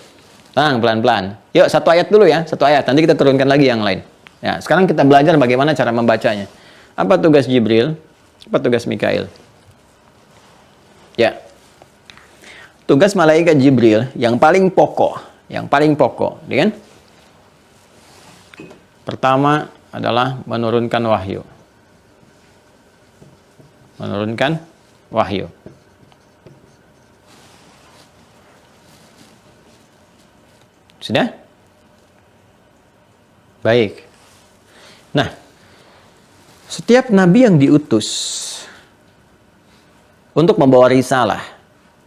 Pelan-pelan. Yuk, satu ayat dulu ya, satu ayat. Nanti kita turunkan lagi yang lain. Ya, sekarang kita belajar bagaimana cara membacanya. Apa tugas Jibril? Apa tugas Mikail? Ya. Tugas malaikat Jibril yang paling pokok, ya kan? Pertama adalah menurunkan wahyu. Sudah? Baik. Nah, setiap nabi yang diutus untuk membawa risalah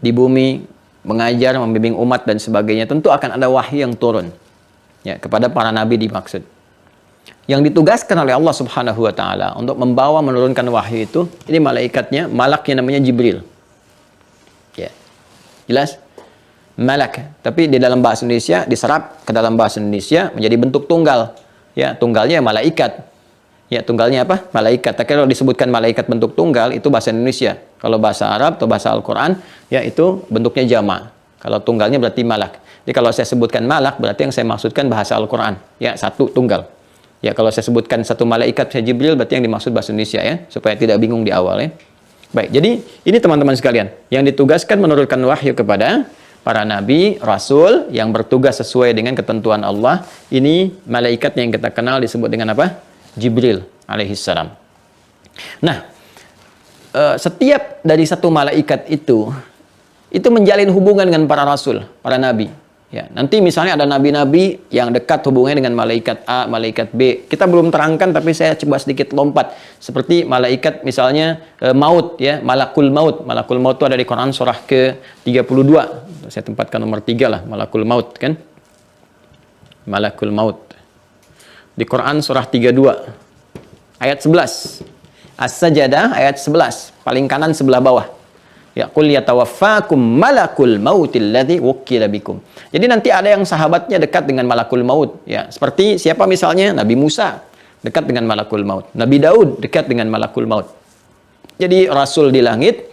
di bumi, mengajar, membimbing umat dan sebagainya, tentu akan ada wahyu yang turun ya kepada para nabi dimaksud. Yang ditugaskan oleh Allah Subhanahu wa taala untuk membawa, menurunkan wahyu itu, ini malaikatnya, malaknya namanya Jibril. Ya. Jelas? Malak. Tapi di dalam bahasa Indonesia diserap ke dalam bahasa Indonesia menjadi bentuk tunggal. Ya, tunggalnya malaikat. Ya, tunggalnya apa? Malaikat. Tapi kalau disebutkan malaikat bentuk tunggal, itu bahasa Indonesia. Kalau bahasa Arab atau bahasa Al-Quran, ya itu bentuknya jama'. Kalau tunggalnya berarti malak. Jadi kalau saya sebutkan malak, berarti yang saya maksudkan bahasa Al-Quran. Ya, satu tunggal. Ya, kalau saya sebutkan satu malaikat, saya Jibril, berarti yang dimaksud bahasa Indonesia ya. Supaya tidak bingung di awal ya. Baik, jadi ini teman-teman sekalian. Yang ditugaskan menurunkan wahyu kepada para nabi, rasul yang bertugas sesuai dengan ketentuan Allah. Ini malaikat yang kita kenal disebut dengan apa? Jibril alaihissalam. Nah, setiap dari satu malaikat itu menjalin hubungan dengan para rasul, para nabi. Ya, nanti misalnya ada nabi-nabi yang dekat hubungannya dengan malaikat A, malaikat B. Kita belum terangkan, tapi saya coba sedikit lompat. Seperti malaikat misalnya maut, ya, malakul maut. Malakul maut itu ada di Quran surah ke-32. Saya tempatkan nomor 3 lah, malakul maut kan. Malakul maut. Di Quran surah 32 ayat 11. As-Sajdah ayat 11, paling kanan sebelah bawah. Ya, qul yatawaffakum malakul mautil ladzi wukkila bikum. Jadi nanti ada yang sahabatnya dekat dengan malakul maut, ya. Seperti siapa misalnya? Nabi Musa dekat dengan malakul maut. Nabi Daud dekat dengan malakul maut. Jadi rasul di langit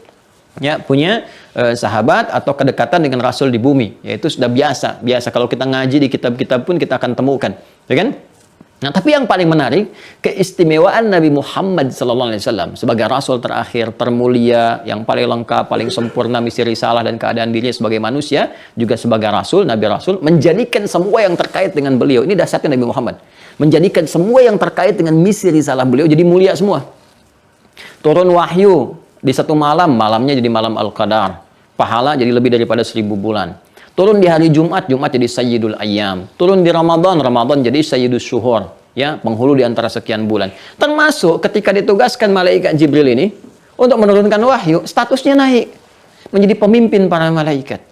ya punya sahabat atau kedekatan dengan rasul di bumi, yaitu sudah biasa. Biasa kalau kita ngaji di kitab-kitab pun kita akan temukan, ya kan? Nah, tapi yang paling menarik, keistimewaan Nabi Muhammad SAW sebagai Rasul terakhir, termulia, yang paling lengkap, paling sempurna misi risalah dan keadaan dirinya sebagai manusia, juga sebagai Rasul, Nabi Rasul, menjadikan semua yang terkait dengan beliau. Ini dasarnya Nabi Muhammad. Menjadikan semua yang terkait dengan misi risalah beliau jadi mulia semua. Turun wahyu di satu malam, malamnya jadi malam Al-Qadar. Pahala jadi lebih daripada 1000 bulan. Turun di hari Jumat, Jumat jadi Sayyidul Ayyam. Turun di Ramadan, Ramadan jadi Sayyidus Syuhur. Ya, penghulu di antara sekian bulan. Termasuk ketika ditugaskan malaikat Jibril ini untuk menurunkan wahyu, statusnya naik menjadi pemimpin para malaikat.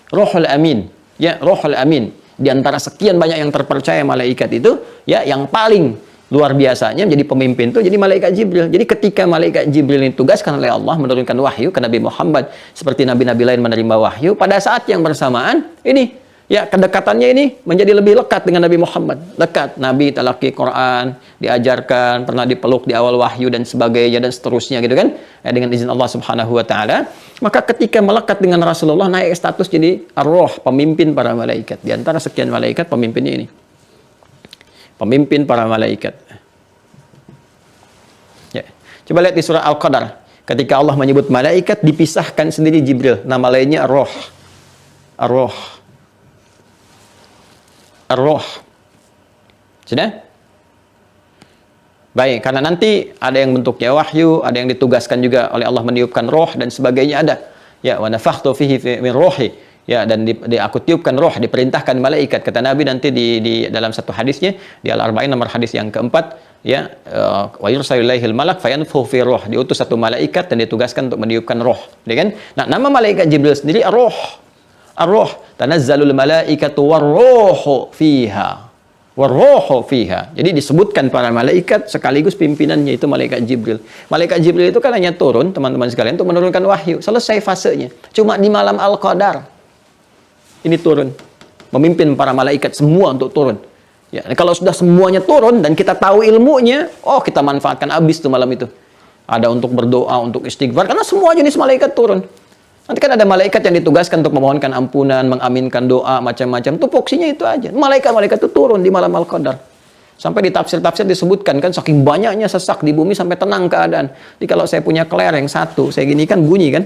Ruhul Amin, ya, Ruhul Amin. Di antara sekian banyak yang terpercaya malaikat itu, ya, yang paling luar biasanya menjadi pemimpin itu jadi malaikat Jibril. Jadi ketika malaikat Jibril ditugaskan oleh Allah menurunkan wahyu ke Nabi Muhammad seperti nabi-nabi lain menerima wahyu, pada saat yang bersamaan ini ya kedekatannya ini menjadi lebih lekat dengan Nabi Muhammad. Lekat, Nabi talaqi Quran, diajarkan, pernah dipeluk di awal wahyu dan sebagainya dan seterusnya gitu kan. Ya, dengan izin Allah Subhanahu wa taala. Maka ketika melekat dengan Rasulullah naik status jadi ar-ruh, pemimpin para malaikat. Di antara sekian malaikat pemimpinnya ini. Pemimpin para malaikat. Ya. Coba lihat di surah Al-Qadar. Ketika Allah menyebut malaikat, dipisahkan sendiri Jibril. Nama lainnya Ar-Ruh. Ar-Ruh. Ar-Ruh. Sudah? Baik, karena nanti ada yang bentuknya wahyu, ada yang ditugaskan juga oleh Allah meniupkan roh dan sebagainya ada. Ya, wa nafakhtu fihi min ruhi. Ya, dan aku tiupkan roh, diperintahkan malaikat. Kata Nabi nanti di dalam satu hadisnya, di Al-Arba'in nomor hadis yang keempat, ya, wa yursalu ilaihil malak fayanfukhu fi ruh. Diutus satu malaikat dan ditugaskan untuk meniupkan roh, ya kan? Nah, nama malaikat Jibril sendiri ar-ruh. Ar-ruh, tanazzalul malaikatu war-ruhu fiha. War-ruhu fiha. Jadi disebutkan para malaikat sekaligus pimpinannya itu malaikat Jibril. Malaikat Jibril itu kan hanya turun, teman-teman sekalian, untuk menurunkan wahyu. Selesai fasenya. Cuma di malam Al-Qadar ini turun, memimpin para malaikat semua untuk turun. Ya, kalau sudah semuanya turun dan kita tahu ilmunya, oh kita manfaatkan habis tuh malam itu. Ada untuk berdoa, untuk istighfar, karena semua jenis malaikat turun. Nanti kan ada malaikat yang ditugaskan untuk memohonkan ampunan, mengaminkan doa, macam-macam. Tupoksinya itu aja. Malaikat-malaikat itu turun di malam Al-Qadar. Sampai di tafsir-tafsir disebutkan kan, saking banyaknya sesak di bumi sampai tenang keadaan. Jadi kalau saya punya kelereng satu, saya gini kan bunyi kan.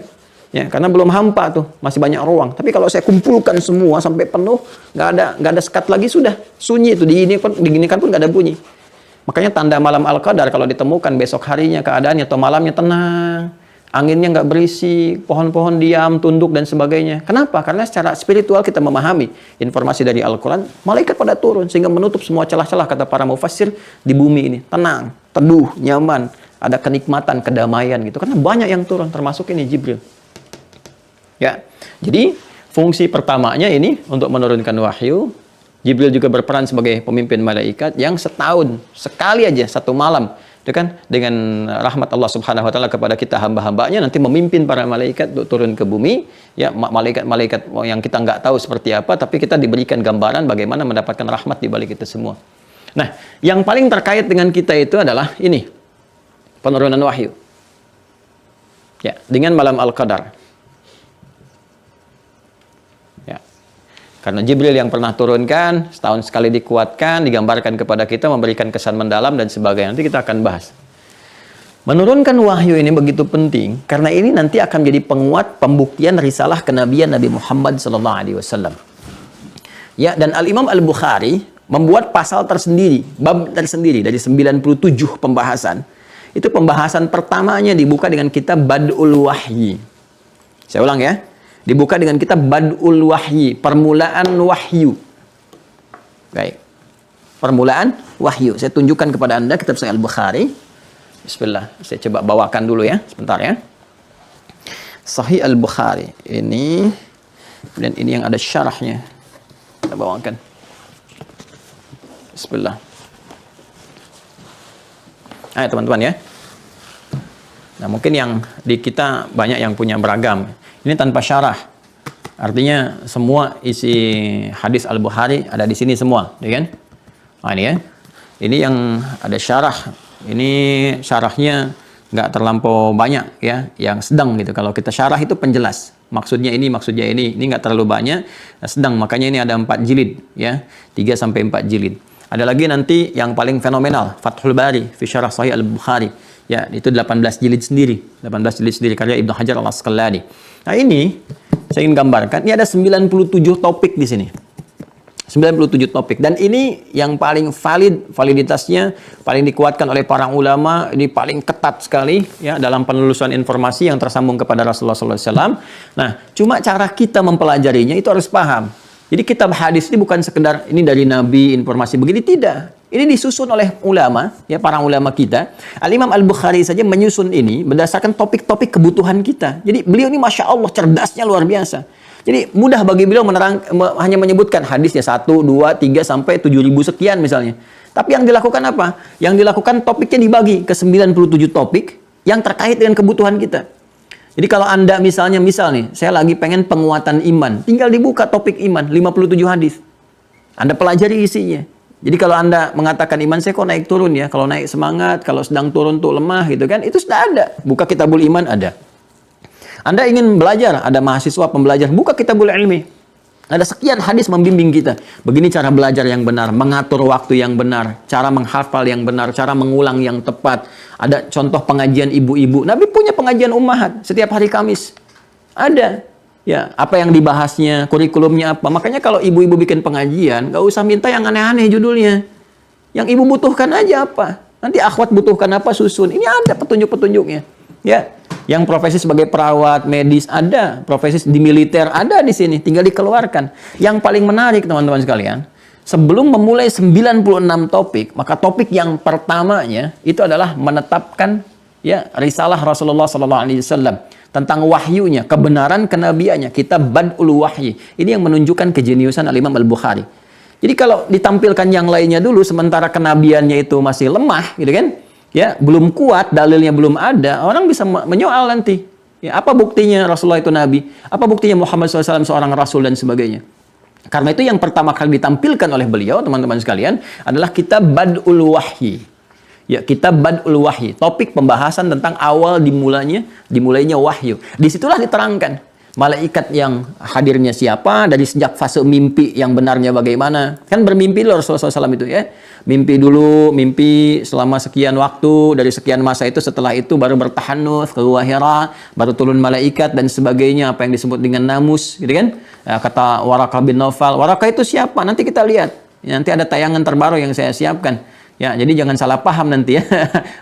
Ya, karena belum hampa tuh, masih banyak ruang. Tapi kalau saya kumpulkan semua sampai penuh, nggak ada sekat lagi, sudah sunyi itu, diginikan pun nggak ada bunyi. Makanya tanda malam Al-Qadar kalau ditemukan besok harinya keadaannya atau malamnya tenang, anginnya nggak berisik, pohon-pohon diam, tunduk dan sebagainya. Kenapa? Karena secara spiritual kita memahami informasi dari Al-Quran, malaikat pada turun sehingga menutup semua celah-celah, kata para mufassir, di bumi ini. Tenang, teduh, nyaman, ada kenikmatan, kedamaian gitu. Karena banyak yang turun, termasuk ini Jibril. Ya, jadi fungsi pertamanya ini untuk menurunkan wahyu. Jibril juga berperan sebagai pemimpin malaikat yang setahun sekali aja satu malam, itu kan dengan rahmat Allah Subhanahu wa taala kepada kita hamba-hambanya nanti memimpin para malaikat untuk turun ke bumi. Ya, malaikat-malaikat yang kita nggak tahu seperti apa, tapi kita diberikan gambaran bagaimana mendapatkan rahmat di balik itu semua. Nah, yang paling terkait dengan kita itu adalah ini, penurunan wahyu. Ya, dengan malam Al-Qadar. Karena Jibril yang pernah turunkan, setahun sekali dikuatkan, digambarkan kepada kita, memberikan kesan mendalam dan sebagainya. Nanti kita akan bahas. Menurunkan wahyu ini begitu penting karena ini nanti akan menjadi penguat pembuktian risalah kenabian Nabi Muhammad SAW. Ya, dan Al-Imam Al-Bukhari membuat pasal tersendiri, bab tersendiri dari 97 pembahasan. Itu pembahasan pertamanya dibuka dengan kitab Bad'ul Wahyi. Saya ulang ya. Dibuka dengan kitab Bad'ul Wahyi, permulaan wahyu. Baik. Permulaan wahyu. Saya tunjukkan kepada Anda kitab Sahih Al-Bukhari. Bismillah, saya coba bawakan dulu ya, sebentar ya. Sahih Al-Bukhari ini, dan ini yang ada syarahnya. Kita bawakan. Bismillah. Ayo teman-teman ya. Nah mungkin yang di kita banyak yang punya beragam. Ini tanpa syarah. Artinya semua isi hadis Al-Bukhari ada di sini semua, ya kan? Nah ini ya. Ini yang ada syarah. Ini syarahnya nggak terlampau banyak ya, yang sedang gitu. Kalau kita syarah itu penjelas. Maksudnya ini nggak terlalu banyak, sedang. Makanya ini ada 4 jilid ya, 3-4 jilid. Ada lagi nanti yang paling fenomenal, Fathul Bari fi Syarah Sahih Al-Bukhari. Ya, itu 18 jilid sendiri. 18 jilid sendiri karya Ibnu Hajar Al-Asqalani. Nah, ini saya ingin gambarkan, ini ada 97 topik di sini. 97 topik, dan ini yang paling validitasnya paling dikuatkan oleh para ulama, ini paling ketat sekali ya dalam penelusuran informasi yang tersambung kepada Rasulullah SAW. Nah, cuma cara kita mempelajarinya itu harus paham. Jadi kitab hadis ini bukan sekedar ini dari Nabi informasi begini, tidak. Ini disusun oleh ulama, ya para ulama kita. Al-Imam Al-Bukhari saja menyusun ini berdasarkan topik-topik kebutuhan kita. Jadi beliau ini Masya Allah cerdasnya luar biasa. Jadi mudah bagi beliau hanya menyebutkan hadisnya 1, 2, 3 sampai 7.000 sekian misalnya. Tapi yang dilakukan apa? Yang dilakukan topiknya dibagi ke 97 topik yang terkait dengan kebutuhan kita. Jadi kalau Anda misal nih, saya lagi pengen penguatan iman, tinggal dibuka topik iman, 57 hadis. Anda pelajari isinya. Jadi kalau Anda mengatakan iman saya kok naik turun ya, kalau naik semangat, kalau sedang turun tuh lemah gitu kan, itu sudah ada. Buka Kitabul Iman ada. Anda ingin belajar, ada mahasiswa pembelajar, buka Kitabul Ilmi. Ada sekian hadis membimbing kita. Begini cara belajar yang benar, mengatur waktu yang benar, cara menghafal yang benar, cara mengulang yang tepat. Ada contoh pengajian ibu-ibu. Nabi punya pengajian ummahat setiap hari Kamis. Ada. Ya, apa yang dibahasnya, kurikulumnya apa. Makanya kalau ibu-ibu bikin pengajian, nggak usah minta yang aneh-aneh judulnya. Yang ibu butuhkan aja apa. Nanti akhwat butuhkan apa, susun. Ini ada petunjuk-petunjuknya. Ya, yang profesi sebagai perawat, medis ada, profesi di militer ada di sini, tinggal dikeluarkan. Yang paling menarik teman-teman sekalian, sebelum memulai 96 topik, maka topik yang pertamanya itu adalah menetapkan ya risalah Rasulullah SAW tentang wahyunya, kebenaran kenabiannya, kitab Bad'ul Wahyi. Ini yang menunjukkan kejeniusan Al-Imam Al-Bukhari. Jadi kalau ditampilkan yang lainnya dulu sementara kenabiannya itu masih lemah, gitu kan? Ya, belum kuat, dalilnya belum ada, orang bisa menyoal nanti. Ya, apa buktinya Rasulullah itu Nabi? Apa buktinya Muhammad SAW seorang Rasul dan sebagainya? Karena itu yang pertama kali ditampilkan oleh beliau, teman-teman sekalian, adalah kitab Bad'ul Wahyi. Ya, kitab Bad'ul Wahyi. Topik pembahasan tentang awal dimulainya wahyu. Disitulah diterangkan. Malaikat yang hadirnya siapa, dari sejak fase mimpi yang benarnya bagaimana. Kan bermimpi loh Rasulullah SAW itu ya. Mimpi dulu, mimpi selama sekian waktu, dari sekian masa itu, setelah itu baru bertahanus ke Gua Hira, baru turun malaikat dan sebagainya, apa yang disebut dengan namus, gitu kan. Kata Waraqah bin Naufal, Waraqah itu siapa? Nanti kita lihat. Nanti ada tayangan terbaru yang saya siapkan. Ya, jadi jangan salah paham nanti ya.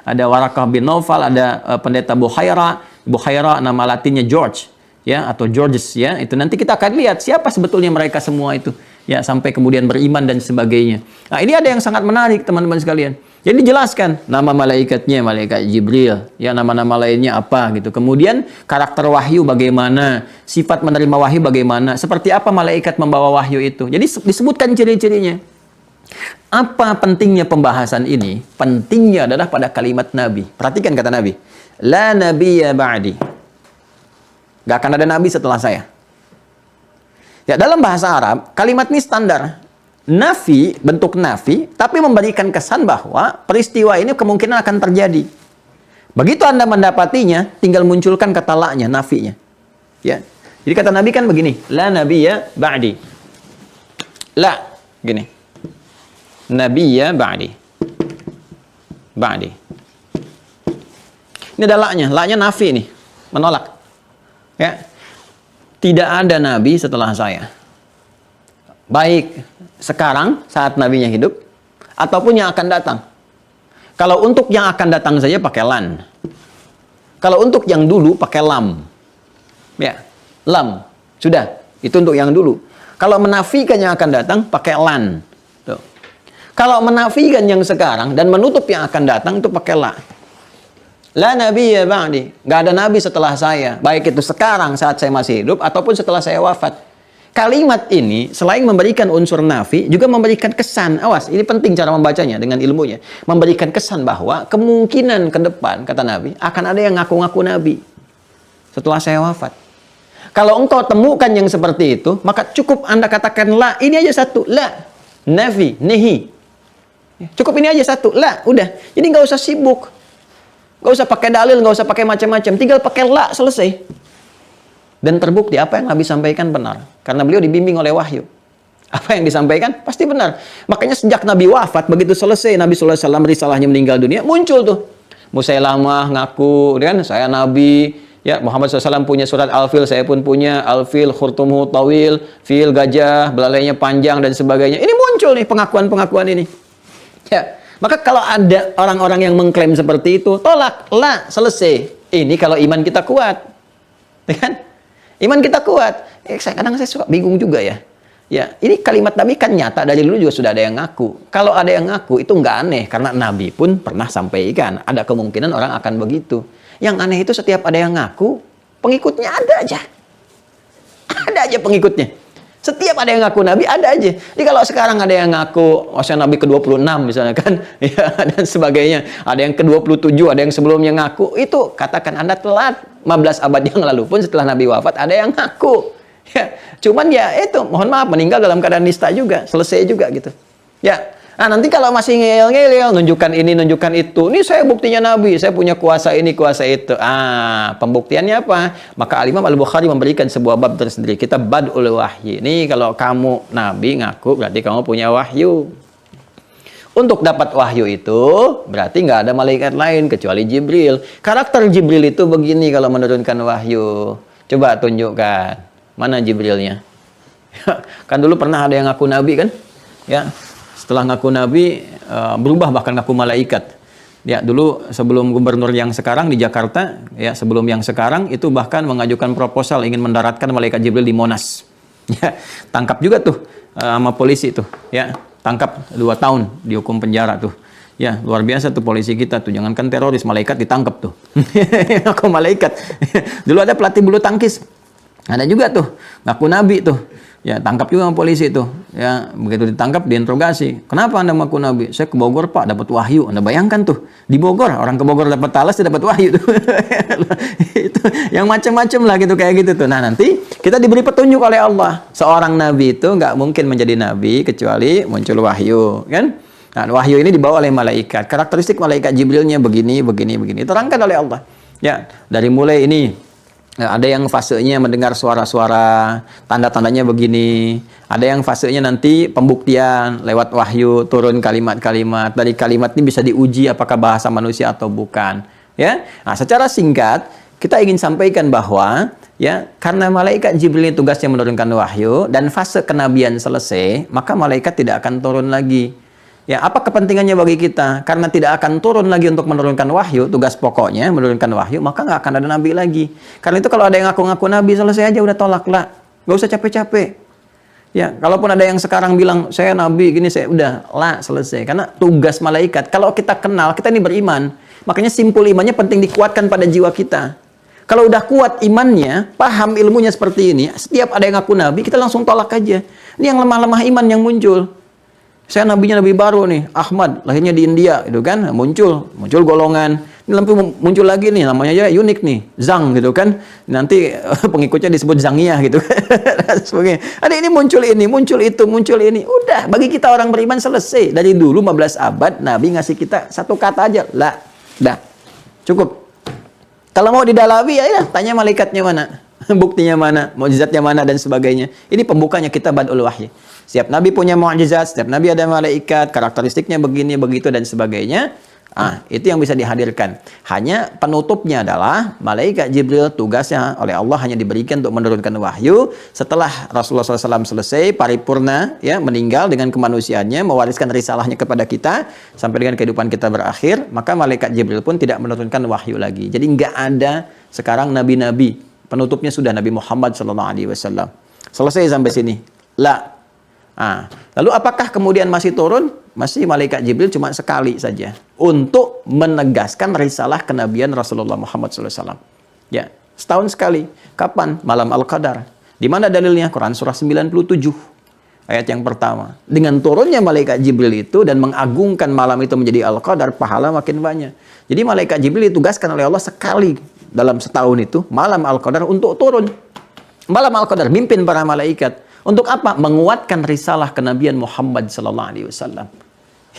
Ada Waraqah bin Naufal, ada pendeta Bukhaira. Bukhaira nama latinnya George. Ya, atau Georges ya, itu nanti kita akan lihat siapa sebetulnya mereka semua itu ya, sampai kemudian beriman dan sebagainya. Nah, ini ada yang sangat menarik teman-teman sekalian. Jadi dijelaskan nama malaikatnya, malaikat Jibril, ya, nama-nama lainnya apa gitu. Kemudian karakter wahyu bagaimana, sifat menerima wahyu bagaimana, seperti apa malaikat membawa wahyu itu. Jadi disebutkan ciri-cirinya. Apa pentingnya pembahasan ini? Pentingnya adalah pada kalimat Nabi. Perhatikan kata Nabi, la nabiyya ba'di. Gak akan ada nabi setelah saya. Ya, dalam bahasa Arab, kalimat ini standar. Nafi, bentuk nafi, tapi memberikan kesan bahwa peristiwa ini kemungkinan akan terjadi. Begitu Anda mendapatinya, tinggal munculkan kata la-nya, nafinya. Ya. Jadi kata Nabi kan begini, la nabiyya ba'di. La, gini. Nabiyya ba'di. Ba'di. Ini ada la-nya. La-nya nafi nih. Menolak. Ya. Tidak ada nabi setelah saya. Baik sekarang saat nabinya hidup ataupun yang akan datang. Kalau untuk yang akan datang saja pakai lan. Kalau untuk yang dulu pakai lam. Ya, lam. Sudah. Itu untuk yang dulu. Kalau menafikan yang akan datang pakai lan. Tuh. Kalau menafikan yang sekarang dan menutup yang akan datang itu pakai la. La nabiyya ba'di. Enggak ada nabi setelah saya. Baik itu sekarang saat saya masih hidup ataupun setelah saya wafat. Kalimat ini selain memberikan unsur nafi juga memberikan kesan. Awas, ini penting cara membacanya dengan ilmunya. Memberikan kesan bahwa kemungkinan ke depan, kata Nabi, akan ada yang ngaku-ngaku Nabi setelah saya wafat. Kalau engkau temukan yang seperti itu, maka cukup Anda katakan la. Ini aja satu, la. Nafi, nehi. Cukup ini aja satu, la. Udah. Jadi nggak usah sibuk. Nggak usah pakai dalil, nggak usah pakai macam-macam. Tinggal pakai la, selesai. Dan terbukti apa yang Nabi sampaikan benar. Karena beliau dibimbing oleh wahyu. Apa yang disampaikan pasti benar. Makanya sejak Nabi wafat, begitu selesai Nabi SAW risalahnya meninggal dunia, muncul tuh. Musailamah ngaku, kan saya Nabi. Ya, Muhammad SAW punya surat Al-Fil, saya pun punya. Al-Fil, khurtumuhu tawil, fil gajah, belalainya panjang dan sebagainya. Ini muncul nih pengakuan-pengakuan ini. Ya, maka kalau ada orang-orang yang mengklaim seperti itu, tolak, la, selesai. Ini kalau iman kita kuat. Ya kan? Iman kita kuat. Kadang saya suka bingung juga ya. Ya, ini kalimat Nabi kan nyata dari dulu juga sudah ada yang ngaku. Kalau ada yang ngaku itu nggak aneh karena Nabi pun pernah sampaikan ada kemungkinan orang akan begitu. Yang aneh itu setiap ada yang ngaku, pengikutnya ada aja. Ada aja pengikutnya. Setiap ada yang ngaku Nabi ada aja. Jadi kalau sekarang ada yang ngaku maksudnya Nabi ke-26 misalnya kan, ya dan sebagainya. Ada yang ke-27, ada yang sebelumnya ngaku, itu katakan Anda telat. 15 abad yang lalu pun setelah Nabi wafat ada yang ngaku. Ya, cuman ya itu, mohon maaf meninggal dalam keadaan nista juga, selesai juga gitu. Ya. Nah, nanti kalau masih ngeyel-ngeyel, nunjukkan ini, nunjukkan itu. Ini saya buktinya Nabi, saya punya kuasa ini, kuasa itu. Pembuktiannya apa? Maka Al-Imam Al-Bukhari memberikan sebuah bab tersendiri. Kita bad'ul wahyi. Ini kalau kamu Nabi ngaku, berarti kamu punya wahyu. Untuk dapat wahyu itu, berarti nggak ada malaikat lain kecuali Jibril. Karakter Jibril itu begini kalau menurunkan wahyu. Coba tunjukkan. Mana Jibrilnya? Kan dulu pernah ada yang ngaku Nabi kan? Ya. Setelah ngaku Nabi, berubah bahkan ngaku malaikat. Ya, dulu sebelum gubernur yang sekarang di Jakarta, ya sebelum yang sekarang itu bahkan mengajukan proposal ingin mendaratkan malaikat Jibril di Monas. Ya, tangkap juga tuh sama polisi tuh, ya. Tangkap 2 tahun dihukum penjara tuh. Ya, luar biasa tuh polisi kita tuh. Jangankan teroris, malaikat ditangkap tuh. Ngaku malaikat. Dulu ada pelatih bulu tangkis. Ada juga tuh, ngaku Nabi tuh. Ya, tangkap juga sama polisi tuh. Ya, begitu ditangkap, diinterogasi. Kenapa Anda mengaku Nabi? Saya ke Bogor, Pak, dapat wahyu. Anda bayangkan tuh, di Bogor, orang ke Bogor dapat talas, dia dapat wahyu tuh. Itu yang macam-macam lah gitu, kayak gitu tuh. Nah, nanti kita diberi petunjuk oleh Allah. Seorang nabi itu nggak mungkin menjadi nabi kecuali muncul wahyu, kan? Nah, wahyu ini dibawa oleh malaikat. Karakteristik malaikat Jibrilnya begini, begini, begini. Terangkan oleh Allah. Ya, dari mulai ini ada yang fasenya mendengar suara-suara, tanda-tandanya begini. Ada yang fasenya nanti pembuktian lewat wahyu, turun kalimat-kalimat. Dari kalimat ini bisa diuji apakah bahasa manusia atau bukan. Ya, nah, secara singkat kita ingin sampaikan bahwa ya karena malaikat Jibril ini tugasnya menurunkan wahyu dan fase kenabian selesai, maka malaikat tidak akan turun lagi. Ya, apa kepentingannya bagi kita? Karena tidak akan turun lagi untuk menurunkan wahyu, tugas pokoknya menurunkan wahyu, maka nggak akan ada nabi lagi. Karena itu kalau ada yang ngaku-ngaku nabi, selesai aja, udah tolak lah. Nggak usah capek-capek. Ya, kalaupun ada yang sekarang bilang, saya nabi, gini, saya udah lah, selesai. Karena tugas malaikat, kalau kita kenal, kita ini beriman. Makanya simpul imannya penting dikuatkan pada jiwa kita. Kalau udah kuat imannya, paham ilmunya seperti ini, setiap ada yang ngaku nabi, kita langsung tolak aja. Ini yang lemah-lemah iman yang muncul. Saya nabinya nabi baru nih, Ahmad, lahirnya di India, gitu kan, muncul golongan. Ini lampu muncul lagi nih, namanya aja unik nih, Zhang, gitu kan. Nanti pengikutnya disebut Zhangiyah, gitu. Ada ini muncul itu, muncul ini. Udah, bagi kita orang beriman selesai. Dari dulu 15 abad, Nabi ngasih kita satu kata aja, lah, dah, cukup. Kalau mau didalami, ya tanya malaikatnya mana, buktinya mana, mukjizatnya mana, dan sebagainya. Ini pembukanya kita bad'ul wahyi. Setiap nabi punya mukjizat, setiap nabi ada malaikat, karakteristiknya begini, begitu, dan sebagainya. Itu yang bisa dihadirkan. Hanya penutupnya adalah malaikat Jibril tugasnya oleh Allah hanya diberikan untuk menurunkan wahyu setelah Rasulullah SAW selesai paripurna, ya, meninggal dengan kemanusiaannya, mewariskan risalahnya kepada kita sampai dengan kehidupan kita berakhir, maka malaikat Jibril pun tidak menurunkan wahyu lagi. Jadi nggak ada sekarang nabi-nabi. Penutupnya sudah Nabi Muhammad SAW. Selesai sampai sini. La. Lalu apakah kemudian masih turun? Masih malaikat Jibril cuma sekali saja untuk menegaskan risalah kenabian Rasulullah Muhammad SAW. Ya, setahun sekali. Kapan? Malam Al-Qadar. Di mana dalilnya? Quran surah 97 ayat yang pertama. Dengan turunnya malaikat Jibril itu dan mengagungkan malam itu menjadi Al-Qadar, pahala makin banyak. Jadi malaikat Jibril ditugaskan oleh Allah sekali dalam setahun itu, malam Al-Qadar, untuk turun. Malam Al-Qadar, mimpin para malaikat. Untuk apa? Menguatkan risalah kenabian Muhammad SAW.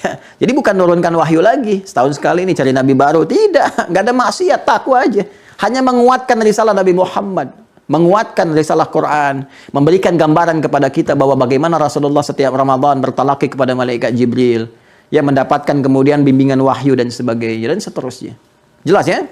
Ya, jadi bukan menurunkan wahyu lagi. Setahun sekali ini cari nabi baru. Tidak, nggak ada maksiat, takwa aja. Hanya menguatkan risalah Nabi Muhammad. Menguatkan risalah Quran. Memberikan gambaran kepada kita bahwa bagaimana Rasulullah setiap Ramadan bertalaki kepada malaikat Jibril. Ya, mendapatkan kemudian bimbingan wahyu dan sebagainya. Dan seterusnya. Jelas ya?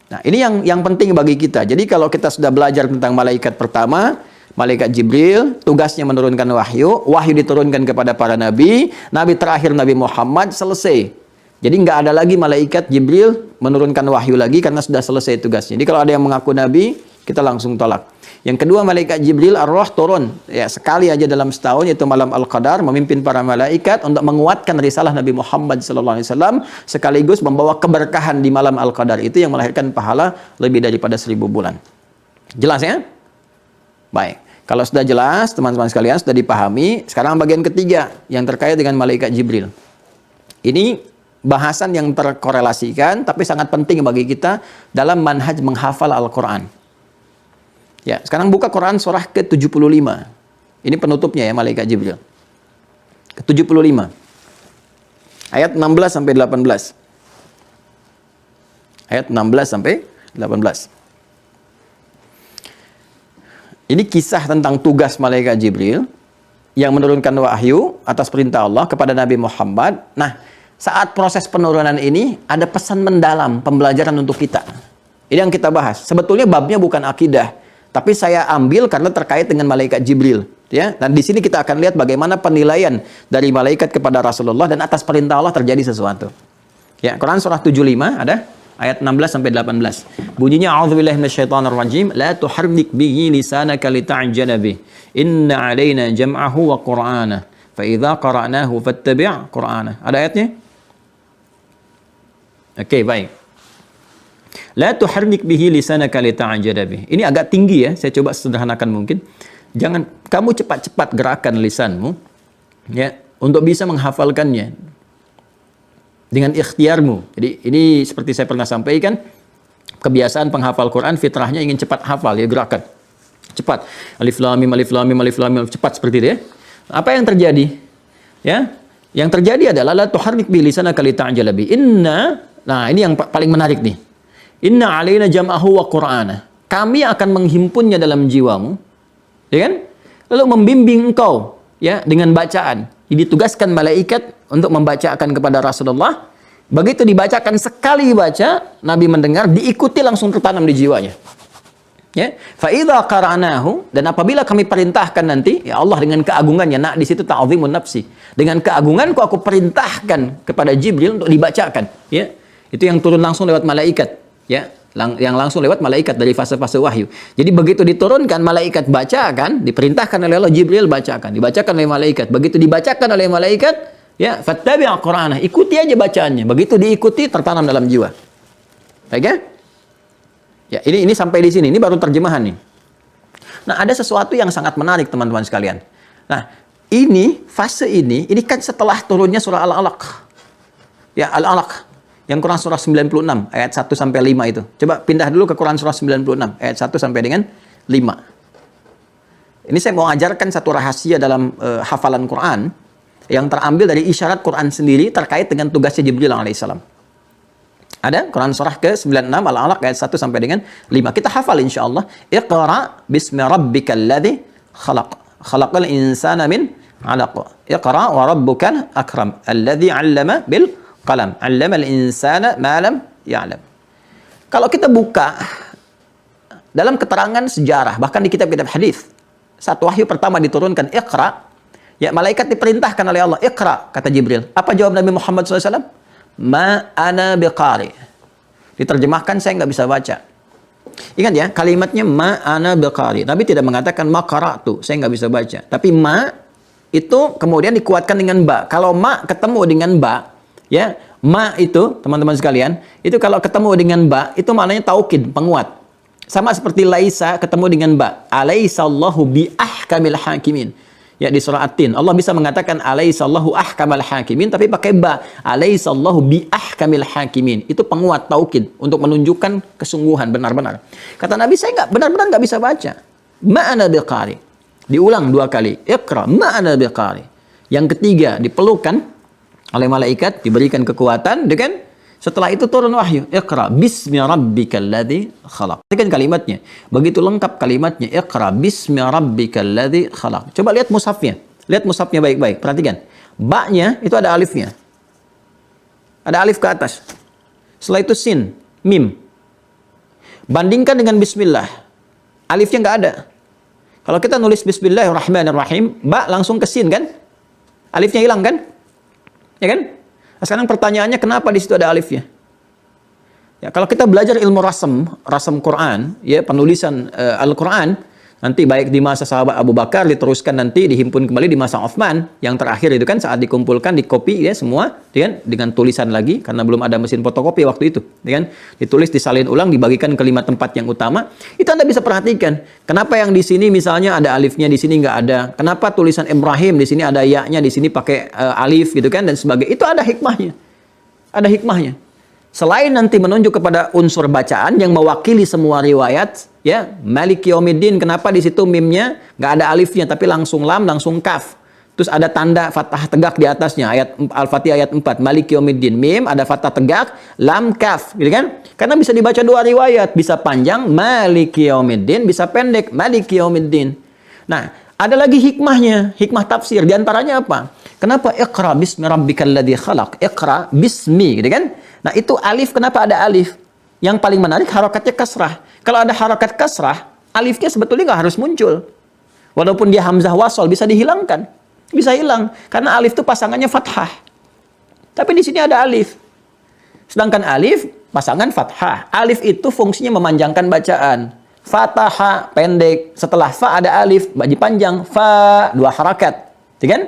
Nah, ini yang penting bagi kita. Jadi kalau kita sudah belajar tentang malaikat pertama, malaikat Jibril, tugasnya menurunkan wahyu. Wahyu diturunkan kepada para nabi. Nabi terakhir Nabi Muhammad, selesai. Jadi nggak ada lagi malaikat Jibril menurunkan wahyu lagi karena sudah selesai tugasnya. Jadi kalau ada yang mengaku nabi, kita langsung tolak. Yang kedua, malaikat Jibril ar-Ruh turun. Ya, sekali aja dalam setahun, yaitu malam Al-Qadar, memimpin para malaikat untuk menguatkan risalah Nabi Muhammad SAW, sekaligus membawa keberkahan di malam Al-Qadar itu yang melahirkan pahala lebih daripada 1000 bulan. Jelas ya? Baik. Kalau sudah jelas, teman-teman sekalian, sudah dipahami, sekarang bagian ketiga yang terkait dengan malaikat Jibril. Ini bahasan yang terkorelasikan, tapi sangat penting bagi kita dalam manhaj menghafal Al-Quran. Ya, sekarang buka Quran surah ke-75. Ini penutupnya ya, malaikat Jibril. Ke-75. Ayat 16 sampai 18. Ayat 16 sampai 18. Ini kisah tentang tugas malaikat Jibril yang menurunkan wahyu atas perintah Allah kepada Nabi Muhammad. Nah, saat proses penurunan ini ada pesan mendalam, pembelajaran untuk kita. Ini yang kita bahas. Sebetulnya babnya bukan akidah, tapi saya ambil karena terkait dengan malaikat Jibril. Ya, dan di sini kita akan lihat bagaimana penilaian dari malaikat kepada Rasulullah dan atas perintah Allah terjadi sesuatu. Ya, Quran surah 75 ada? Ayat 16 sampai 18. Bunyinya a'udzubillahi minasyaitonir rajim, la tuharrik bihi lisanaka lita'jala bih. Inna 'alaina jam'ahu wa qur'ana. Fa idza qara'nahu fattabi' qur'ana. Ada ayatnya? Oke, baik. La tuharrik bihi lisanaka lita'jala bih. Ini agak tinggi ya, saya coba sederhanakan mungkin. Jangan kamu cepat-cepat gerakan lisanmu ya untuk bisa menghafalkannya dengan ikhtiarmu. Jadi ini seperti saya pernah sampaikan, kebiasaan penghafal Quran fitrahnya ingin cepat hafal, ya, gerakan cepat, alif lam mim alif lam mim alif lam mim, cepat seperti itu ya. Apa yang terjadi? Ya, yang terjadi adalah la tuharrik bi lisanaka lita'jala bi. Nah ini yang paling menarik nih. Inna alaina jam'ahu wa qur'ana. Kami akan menghimpunnya dalam jiwamu, ya kan? Lalu membimbing engkau ya dengan bacaan. Ditugaskan malaikat untuk membacakan kepada Rasulullah. Begitu dibacakan sekali baca, Nabi mendengar, diikuti langsung tertanam di jiwanya. Ya, fa idza qara'nahu, dan apabila kami perintahkan nanti, ya Allah dengan keagungannya, nah di situ ta'zimun nafsi. Dengan keagunganku aku perintahkan kepada Jibril untuk dibacakan, ya. Itu yang turun langsung lewat malaikat, ya. Yang langsung lewat malaikat dari fase-fase wahyu. Jadi begitu diturunkan, malaikat bacakan, diperintahkan oleh Allah, Jibril bacakan, dibacakan oleh malaikat. Begitu dibacakan oleh malaikat, ya, fattabi' qur'ana, ikuti aja bacaannya. Begitu diikuti, tertanam dalam jiwa. Baik ya? Ya, ini sampai di sini. Ini baru terjemahan nih. Nah, ada sesuatu yang sangat menarik teman-teman sekalian. Nah, fase ini kan setelah turunnya surah Al-Alaq. Ya, Al-Alaq. Yang Quran surah 96 ayat 1 sampai 5 itu. Coba pindah dulu ke Quran surah 96 ayat 1 sampai dengan 5. Ini saya mau ajarkan satu rahasia dalam hafalan Quran yang terambil dari isyarat Quran sendiri terkait dengan tugasnya Jibril alaihissalam. Ada Quran surah ke-96 Al-Alaq ayat 1 sampai dengan 5. Kita hafal insyaallah. Iqra bismi rabbikal ladzi khalaq. Khalaqal insana min 'alaq. Iqra wa rabbukal akram alladzi 'allama bil qalam. 'Allamal insana ma lam ya'lam. Kalau kita buka dalam keterangan sejarah, bahkan di kitab-kitab hadis, saat wahyu pertama diturunkan, Iqra, ya malaikat diperintahkan oleh Allah, Iqra, kata Jibril. Apa jawab Nabi Muhammad SAW? Ma ana biqari. Diterjemahkan, saya nggak bisa baca. Ingat ya, kalimatnya ma ana biqari. Nabi tidak mengatakan ma qara'tu, saya nggak bisa baca. Tapi ma itu kemudian dikuatkan dengan ba. Kalau ma ketemu dengan ba, ya, ma itu teman-teman sekalian, itu kalau ketemu dengan ba, itu maknanya taukid, penguat. Sama seperti laisa ketemu dengan ba. Alaisallahu bi ahkamil hakimin. Ya, di surah At-Tin, Allah bisa mengatakan alaisallahu ahkamal hakimin, tapi pakai ba. Alaisallahu bi ahkamil hakimin. Itu penguat, taukid, untuk menunjukkan kesungguhan, benar-benar. Kata Nabi, saya benar-benar nggak bisa baca. Ma'ana biqari. Diulang 2 kali. Iqra, ma'ana biqari. Yang ketiga, dipelukan oleh malaikat, diberikan kekuatan, dengan setelah itu turun wahyu. Iqra bismi rabbikal ladzi khalaq. Perhatikan kalimatnya. Begitu lengkap kalimatnya. Iqra bismi rabbikal ladzi khalaq. Coba lihat mushafnya. Lihat mushafnya baik-baik. Perhatikan. Ba-nya itu ada alifnya. Ada alif ke atas. Setelah itu sin, mim. Bandingkan dengan bismillah. Alifnya nggak ada. Kalau kita nulis bismillahirrahmanirrahim, ba langsung ke sin kan? Alifnya hilang kan? Ya kan? Nah, sekarang pertanyaannya, kenapa di situ ada alifnya? Ya, kalau kita belajar ilmu rasam Quran, ya, penulisan Al-Quran, nanti baik di masa sahabat Abu Bakar, diteruskan nanti dihimpun kembali di masa Utsman, yang terakhir itu kan saat dikumpulkan, dikopi ya semua, ya, dengan tulisan lagi, karena belum ada mesin fotokopi waktu itu, ya, kan? Ditulis, disalin ulang, dibagikan ke 5 tempat yang utama. Itu Anda bisa perhatikan, kenapa yang di sini misalnya ada alifnya, di sini nggak ada. Kenapa tulisan Ibrahim di sini ada ya-nya, di sini pakai alif gitu kan, dan sebagainya. Itu ada hikmahnya. Ada hikmahnya. Selain nanti menunjuk kepada unsur bacaan yang mewakili semua riwayat, ya, Maliki Yaumiddin, kenapa di situ mimnya nggak ada alifnya tapi langsung lam, langsung kaf. Terus ada tanda fathah tegak di atasnya, ayat Al-Fatihah ayat 4, Maliki Yaumiddin, mim ada fathah tegak, lam kaf, gitu kan? Karena bisa dibaca 2 riwayat, bisa panjang Maliki Yaumiddin, bisa pendek Maliki Yaumiddin. Nah, ada lagi hikmahnya, hikmah tafsir. Di antaranya apa? Kenapa Iqra bismi rabbikal ladzi khalaq? Iqra bismi, gitu kan? Nah, itu alif, kenapa ada alif? Yang paling menarik harokatnya kasrah. Kalau ada harokat kasrah, alifnya sebetulnya nggak harus muncul. Walaupun dia hamzah wasol, bisa dihilangkan. Bisa hilang. Karena alif itu pasangannya fathah. Tapi di sini ada alif. Sedangkan alif, pasangan fathah. Alif itu fungsinya memanjangkan bacaan. Fatahah, pendek. Setelah fa ada alif, bagi panjang. Fa, 2 harakat. Ya kan?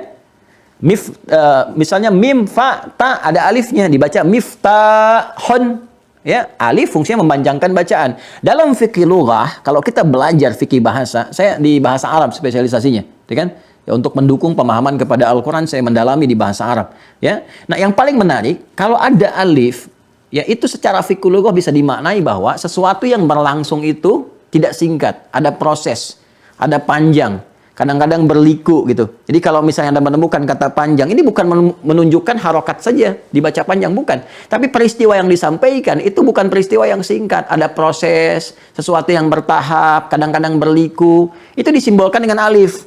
Misalnya mim, fa, ta, ada alifnya. Dibaca miftahun. Ya, alif fungsinya memanjangkan bacaan. Dalam fikih lughah, kalau kita belajar fikih bahasa, saya di bahasa Arab spesialisasinya, ya kan? Ya, untuk mendukung pemahaman kepada Al-Quran, saya mendalami di bahasa Arab. Ya, nah yang paling menarik, kalau ada alif, ya itu secara fikih lughah bisa dimaknai bahwa sesuatu yang berlangsung itu tidak singkat, ada proses, ada panjang. Kadang-kadang berliku gitu. Jadi kalau misalnya Anda menemukan kata panjang, ini bukan menunjukkan harokat saja, dibaca panjang, bukan. Tapi peristiwa yang disampaikan itu bukan peristiwa yang singkat. Ada proses, sesuatu yang bertahap, kadang-kadang berliku. Itu disimbolkan dengan alif.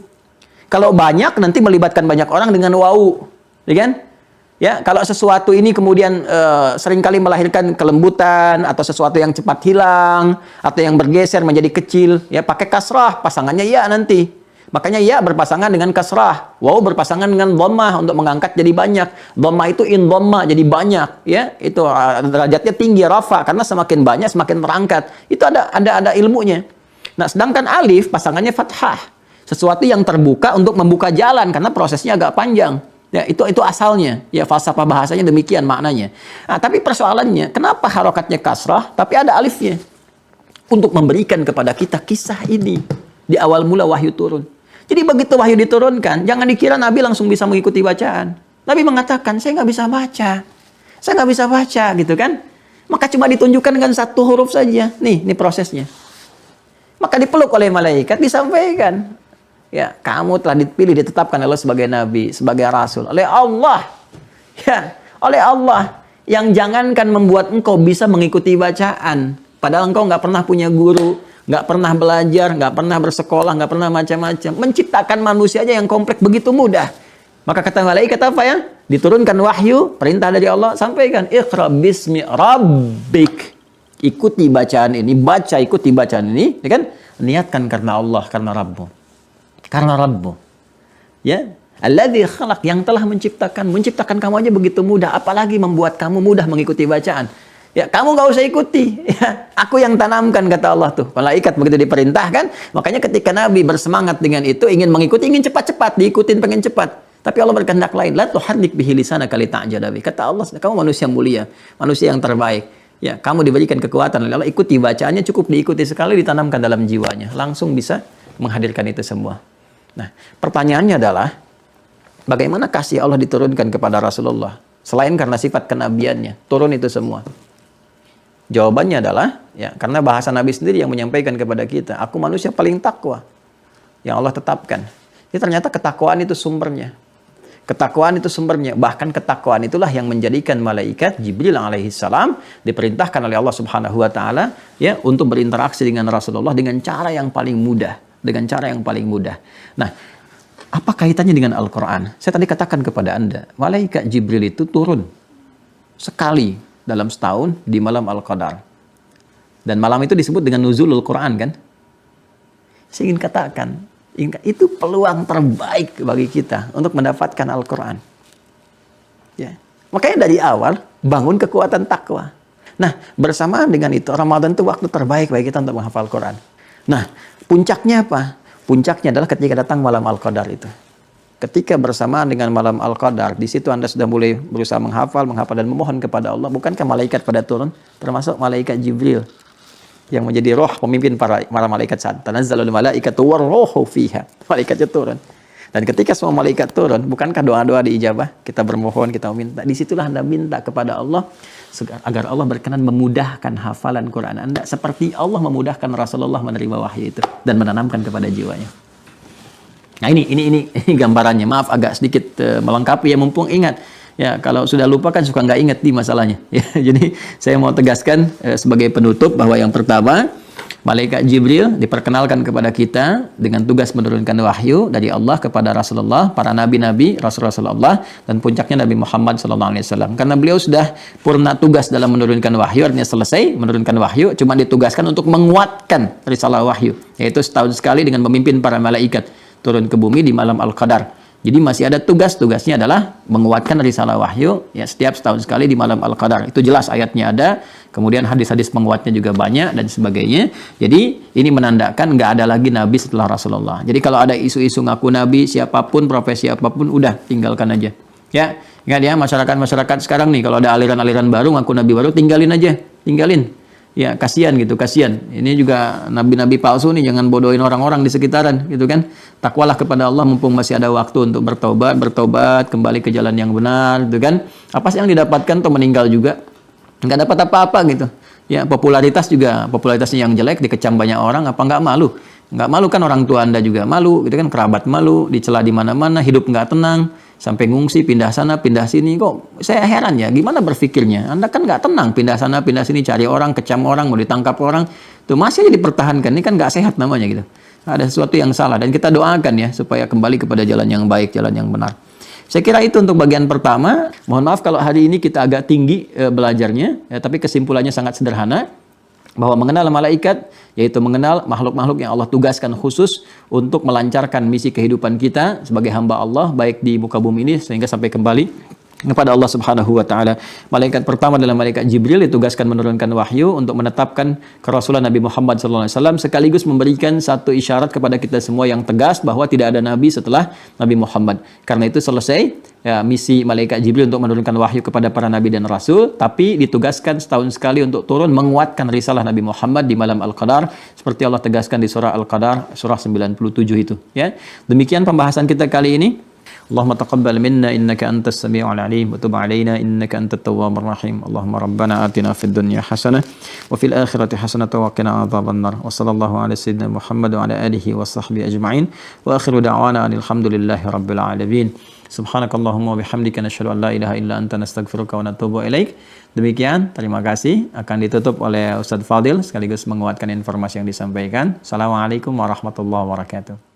Kalau banyak, nanti melibatkan banyak orang dengan wau. Ya kan? Ya, kalau sesuatu ini kemudian seringkali melahirkan kelembutan, atau sesuatu yang cepat hilang, atau yang bergeser menjadi kecil, ya pakai kasrah, pasangannya ya nanti. Makanya ya berpasangan dengan kasrah, waw berpasangan dengan dhammah untuk mengangkat jadi banyak. Dhammah itu in dhamma, jadi banyak, ya. Itu derajatnya tinggi, rafa, karena semakin banyak semakin terangkat. Itu ada ilmunya. Nah, sedangkan alif pasangannya fathah. Sesuatu yang terbuka untuk membuka jalan karena prosesnya agak panjang. Ya, itu asalnya. Ya, falsafah bahasanya demikian maknanya. Nah, tapi persoalannya, kenapa harokatnya kasrah tapi ada alifnya? Untuk memberikan kepada kita kisah ini di awal mula wahyu turun. Jadi begitu wahyu diturunkan, jangan dikira Nabi langsung bisa mengikuti bacaan. Nabi mengatakan, saya nggak bisa baca. Saya nggak bisa baca, gitu kan. Maka cuma ditunjukkan dengan 1 huruf saja. Nih prosesnya. Maka dipeluk oleh malaikat, disampaikan. Ya, kamu telah dipilih, ditetapkan Allah sebagai Nabi, sebagai Rasul. Oleh Allah. Ya, oleh Allah. Yang jangankan membuat engkau bisa mengikuti bacaan. Padahal engkau nggak pernah punya guru. Nggak pernah belajar, nggak pernah bersekolah, nggak pernah macam-macam. Menciptakan manusia aja yang kompleks begitu mudah. Maka kata malaikat apa ya? Diturunkan wahyu, perintah dari Allah, sampaikan. Iqra bismi rabbik. Ikuti bacaan ini, ikuti bacaan ini, ya kan? Niatkan karena Allah, karena Rabbu. Karena Rabbu. Ya, alladzi khalaq, yang telah menciptakan kamu aja begitu mudah, apalagi membuat kamu mudah mengikuti bacaan. Ya, kamu nggak usah ikuti. Ya, aku yang tanamkan, kata Allah tuh. Malaikat begitu diperintahkan, makanya ketika Nabi bersemangat dengan itu, ingin mengikuti, ingin cepat-cepat, diikutin pengen cepat. Tapi Allah berkehendak lain. La tuharrik bihi lisanaka lita'jala bihi. Kata Allah, kamu manusia mulia, manusia yang terbaik. Ya, kamu diberikan kekuatan oleh Allah, ikuti bacaannya, cukup diikuti sekali, ditanamkan dalam jiwanya. Langsung bisa menghadirkan itu semua. Nah, pertanyaannya adalah, bagaimana kasih Allah diturunkan kepada Rasulullah? Selain karena sifat kenabiannya, turun itu semua. Jawabannya adalah, ya, karena bahasa Nabi sendiri yang menyampaikan kepada kita, aku manusia paling takwa yang Allah tetapkan. Jadi ternyata ketakwaan itu sumbernya. Ketakwaan itu sumbernya. Bahkan ketakwaan itulah yang menjadikan malaikat Jibril alaihissalam diperintahkan oleh Allah Subhanahu wa taala, ya, untuk berinteraksi dengan Rasulullah dengan cara yang paling mudah, dengan cara yang paling mudah. Nah, apa kaitannya dengan Al-Qur'an? Saya tadi katakan kepada Anda, malaikat Jibril itu turun sekali dalam setahun di malam Al-Qadar. Dan malam itu disebut dengan nuzulul Quran, kan? Saya ingin katakan, itu peluang terbaik bagi kita untuk mendapatkan Al-Quran. Ya. Makanya dari awal, bangun kekuatan takwa. Nah, bersamaan dengan itu, Ramadan itu waktu terbaik bagi kita untuk menghafal Quran. Nah, puncaknya apa? Puncaknya adalah ketika datang malam Al-Qadar itu. Ketika bersamaan dengan malam Al-Qadar, di situ Anda sudah mulai berusaha menghafal dan memohon kepada Allah. Bukankah malaikat pada turun? Termasuk malaikat Jibril yang menjadi roh pemimpin para malaikat saat tanazzalul malaikatu warruhu fiha. Malaikatnya turun. Dan ketika semua malaikat turun, bukankah doa-doa diijabah? Kita bermohon, kita meminta. Disitulah Anda minta kepada Allah agar Allah berkenan memudahkan hafalan Quran Anda seperti Allah memudahkan Rasulullah menerima wahyu itu dan menanamkan kepada jiwanya. Nah, ini gambarannya. Maaf agak sedikit melengkapi ya, mumpung ingat. Ya, kalau sudah lupa kan suka nggak ingat di masalahnya. Ya, jadi saya mau tegaskan sebagai penutup bahwa yang pertama, malaikat Jibril diperkenalkan kepada kita dengan tugas menurunkan wahyu dari Allah kepada Rasulullah, para nabi-nabi, Rasulullah, dan puncaknya Nabi Muhammad SAW. Karena beliau sudah purna tugas dalam menurunkan wahyu, artinya selesai menurunkan wahyu, cuma ditugaskan untuk menguatkan risalah wahyu, yaitu setahun sekali dengan memimpin para malaikat turun ke bumi di malam Al-Qadar. Jadi masih ada tugasnya adalah menguatkan risalah wahyu, ya, setiap setahun sekali di malam Al-Qadar. Itu jelas ayatnya ada, kemudian hadis-hadis penguatnya juga banyak dan sebagainya. Jadi ini menandakan nggak ada lagi nabi setelah Rasulullah. Jadi kalau ada isu-isu ngaku nabi, siapapun, profesi apapun, udah tinggalkan aja. Ya, ingat ya, masyarakat sekarang nih, kalau ada aliran-aliran baru ngaku nabi baru, tinggalin aja, tinggalin. Ya, kasihan gitu, kasihan. Ini juga nabi-nabi palsu nih, jangan bodohin orang-orang di sekitaran gitu kan. Takwalah kepada Allah mumpung masih ada waktu untuk bertobat, kembali ke jalan yang benar gitu kan. Apa sih yang didapatkan atau meninggal juga? Nggak dapat apa-apa gitu. Ya, popularitasnya yang jelek, dikecam banyak orang, apa nggak malu? Nggak malu kan orang tua Anda juga malu gitu kan, kerabat malu, dicela di mana-mana, hidup nggak tenang. Sampai ngungsi, pindah sana, pindah sini. Kok saya heran ya, gimana berpikirnya? Anda kan nggak tenang, pindah sana, pindah sini, cari orang, kecam orang, mau ditangkap orang. Tuh masih aja dipertahankan, ini kan nggak sehat namanya gitu. Ada sesuatu yang salah, dan kita doakan ya, supaya kembali kepada jalan yang baik, jalan yang benar. Saya kira itu untuk bagian pertama. Mohon maaf kalau hari ini kita agak tinggi belajarnya, ya, tapi kesimpulannya sangat sederhana. Bahwa mengenal malaikat, yaitu mengenal makhluk-makhluk yang Allah tugaskan khusus untuk melancarkan misi kehidupan kita sebagai hamba Allah, baik di muka bumi ini sehingga sampai kembali kepada Allah Subhanahu wa taala. Malaikat pertama adalah malaikat Jibril, ditugaskan menurunkan wahyu untuk menetapkan kerasulan Nabi Muhammad SAW, sekaligus memberikan satu isyarat kepada kita semua yang tegas bahwa tidak ada nabi setelah Nabi Muhammad. Karena itu selesai ya, misi malaikat Jibril untuk menurunkan wahyu kepada para nabi dan rasul, tapi ditugaskan setahun sekali untuk turun menguatkan risalah Nabi Muhammad di malam Al-Qadar, seperti Allah tegaskan di surah Al-Qadar surah 97 itu ya. Demikian pembahasan kita kali ini. Allahumma taqabbal minna innaka antas sami'ul alim wa tub 'alaina innaka antat tawwabur rahim. Allahumma rabbana atina fid dunya hasanah wa fil akhirati hasanah wa qina adzabannar. Wa sallallahu ala sayyidina Muhammad wa ala alihi wa sahbihi ajma'in. Wa akhiru da'wana alhamdulillahi rabbil alamin. Subhanakallahumma wa bihamdika nasyhadu an la ilaha illa anta nastaghfiruka wa natubu ilaik. Demikian, terima kasih. Akan ditutup oleh Ustaz Fadil sekaligus menguatkan informasi yang disampaikan. Assalamualaikum warahmatullahi wabarakatuh.